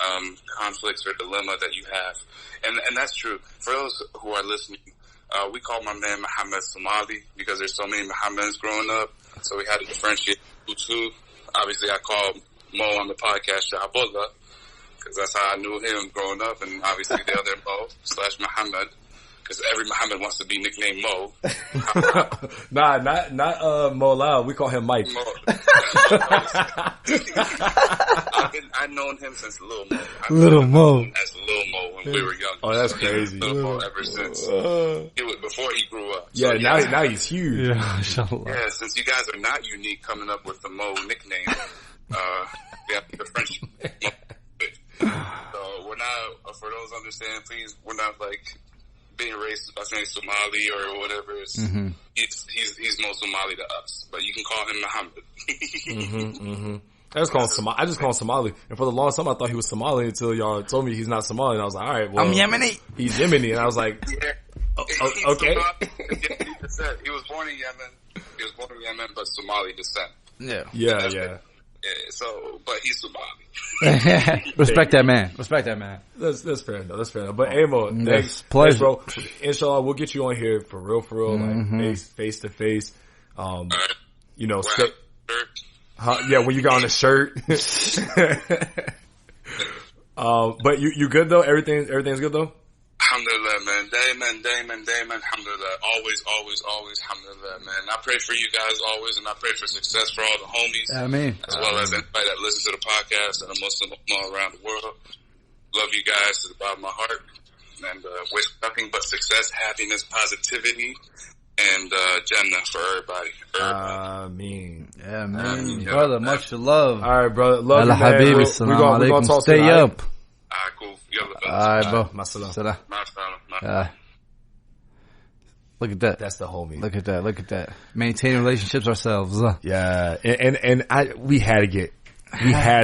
conflicts or dilemma that you have, and that's true. For those who are listening, we call my man Muhammad Somali because there's so many Muhammads growing up, so we had to differentiate the two. Obviously, I call Mo on the podcast Shahabullah because that's how I knew him growing up, and obviously the other Mo / Muhammad. Because every Muhammad wants to be nicknamed Mo. Nah, not Mo Loud. We call him Mike. Mo. I've known him since Lil Mo. Little Mo. As Lil Mo when we were young. Oh, that's crazy. Lil Mo ever since. It was before he grew up. Yeah, So, now he's huge. Yeah, inshallah. Yeah, since you guys are not unique coming up with the Mo nickname, we have the French Mo. So we're not, for those understand, please, we're not like being racist by saying Somali or whatever. He's more Somali to us, but you can call him Muhammad. I just call him Somali. And for the longest time, I thought he was Somali until y'all told me he's not Somali. And I was like, all right, well. I'm Yemeni. He's Yemeni. And I like, okay. He was born in Yemen. But Somali descent. Yeah. So, but he's Somali. Respect that man. That's fair enough. But Amo, thanks, pleasure, bro. Inshallah, we'll get you on here for real, like face to face. You know, yeah, when you got on the shirt. But you good though? Everything's good though? Alhamdulillah, man. Dayman, alhamdulillah. Always, alhamdulillah, man. I pray for you guys always, and I pray for success for all the homies. Ameen. As well as anybody that listens to the podcast and a Muslim all around the world. Love you guys to the bottom of my heart. And wish nothing but success, happiness, positivity, and Jannah for everybody. Ameen. Yeah, man. Brother, much love. All right, brother. Love you, man. Habibi, We're gonna talk stay tonight. up. Cool. Alright, bro. Masalam. Look at that. That's the homie. Look at that. Maintaining relationships ourselves. Yeah. And we had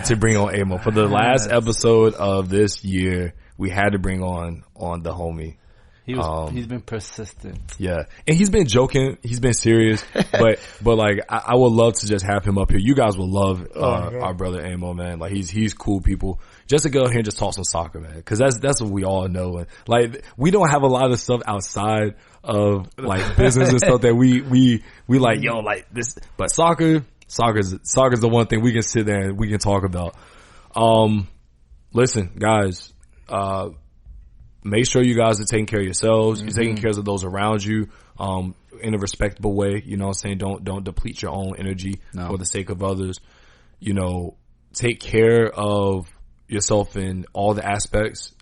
to bring on Amo for the last episode of this year. We had to bring on the homie. He's been persistent. Yeah. And he's been joking. He's been serious. but like, I would love to just have him up here. You guys will love, our brother Amo, man. Like, he's cool people. Just to go here and just talk some soccer, man. Cause that's what we all know. And like, we don't have a lot of stuff outside of like business and stuff that we like, yo, like this, but soccer's the one thing we can sit there and we can talk about. Listen, guys, make sure you guys are taking care of yourselves. You're taking care of those around you, in a respectable way. You know what I'm saying? Don't deplete your own energy for the sake of others. You know, take care of yourself in all the aspects.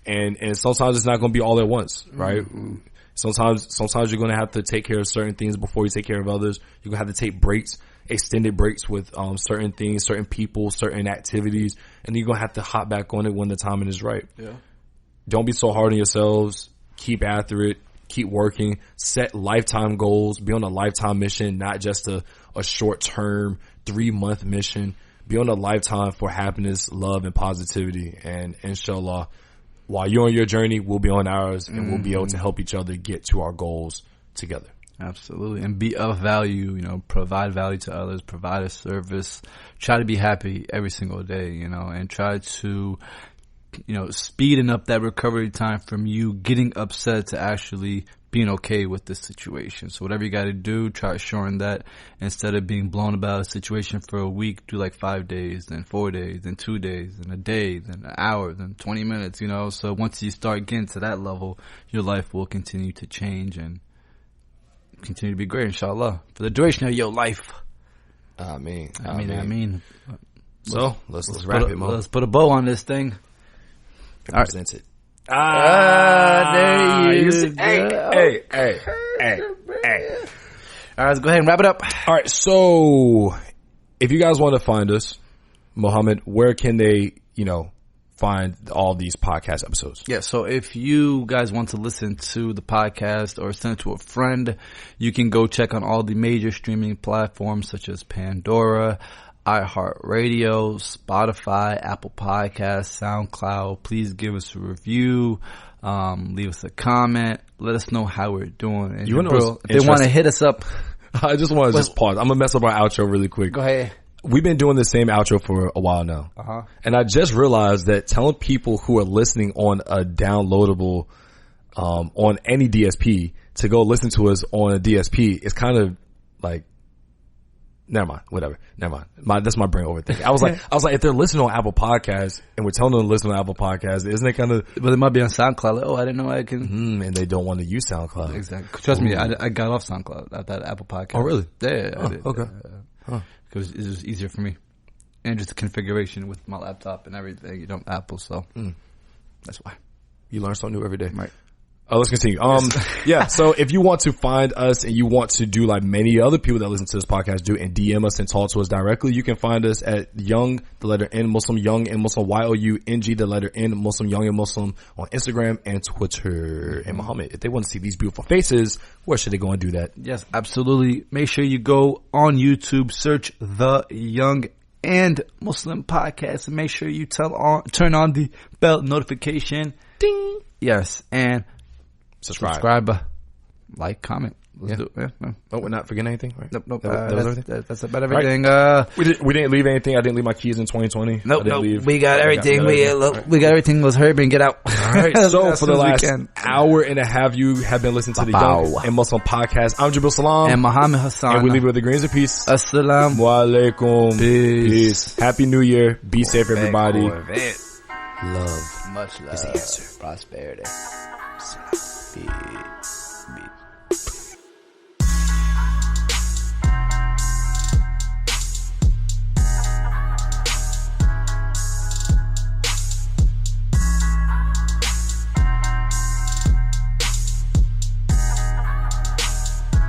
And sometimes it's not going to be all at once, right? Sometimes you're going to have to take care of certain things before you take care of others. You're going to have to take breaks, extended breaks with certain things, certain people, certain activities, and you're going to have to hop back on it when the timing is right. Yeah. Don't be so hard on yourselves. Keep after it. Keep working. Set lifetime goals. Be on a lifetime mission, not just a short-term 3-month mission. Be on a lifetime for happiness, love, and positivity. And inshallah, while you're on your journey, we'll be on ours, and we'll be able to help each other get to our goals together. Absolutely. And be of value, provide value to others, provide a service, try to be happy every single day, and try to, speeding up that recovery time from you getting upset to actually being okay with the situation. So whatever you got to do, try assuring that instead of being blown about a situation for a week, do like 5 days, then 4 days, then 2 days, then a day, then an hour, then 20 minutes, So once you start getting to that level, your life will continue to change and continue to be great, inshallah, for the duration of your life. I mean. So let's wrap it, Mo. Let's put a bow on this thing. Present it. There you go. Hey. All right, let's go ahead and wrap it up. All right, so if you guys want to find us, Mohammed, where can they, find all these podcast episodes? Yeah, so if you guys want to listen to the podcast or send it to a friend, you can go check on all the major streaming platforms such as Pandora, iHeartRadio, Spotify, Apple Podcasts, SoundCloud. Please give us a review. Leave us a comment. Let us know how we're doing. And if they want to hit us up. I just want to pause. I'm going to mess up our outro really quick. Go ahead. We've been doing the same outro for a while now. And I just realized that telling people who are listening on a downloadable, on any DSP to go listen to us on a DSP is kind of like, never mind. That's my brain overthinking. I was like, if they're listening on Apple Podcasts and we're telling them to listen on Apple Podcasts, isn't it kind of? But it might be on SoundCloud. Like, I didn't know I can. And they don't want to use SoundCloud. Exactly. Trust me, I got off SoundCloud at that Apple Podcast. Oh, really? Yeah. I did. Okay. Because it's just easier for me, and just the configuration with my laptop and everything. Apple, so that's why. You learn something new every day, right? Let's continue. Yeah. So if you want to find us and you want to do like many other people that listen to this podcast do and DM us and talk to us directly, you can find us at Young, the letter N, Muslim, Young and Muslim, YOUNG, the letter N, Muslim, Young and Muslim on Instagram and Twitter. And Muhammad, if they want to see these beautiful faces, where should they go and do that? Yes, absolutely. Make sure you go on YouTube, search the Young and Muslim podcast, and make sure you turn on the bell notification. Ding. Yes, and subscribe, like, comment. Let's do it. Yeah. Oh, we're not forgetting anything, right? Nope. That was everything? That's about everything. Right. We didn't leave anything. I didn't leave my keys in 2020. Nope. We got everything. We got everything. Let's hurry up and get out. All right. So for the last hour and a half, you have been listening to the Young and Muslim podcast. I'm Jabril Salam. And Muhammad Hassan. And we leave you with the greens of peace. Asalaamu Alaikum. Peace. Happy New Year. Be safe, everybody. Love. Much love is the answer. Prosperity. Peace.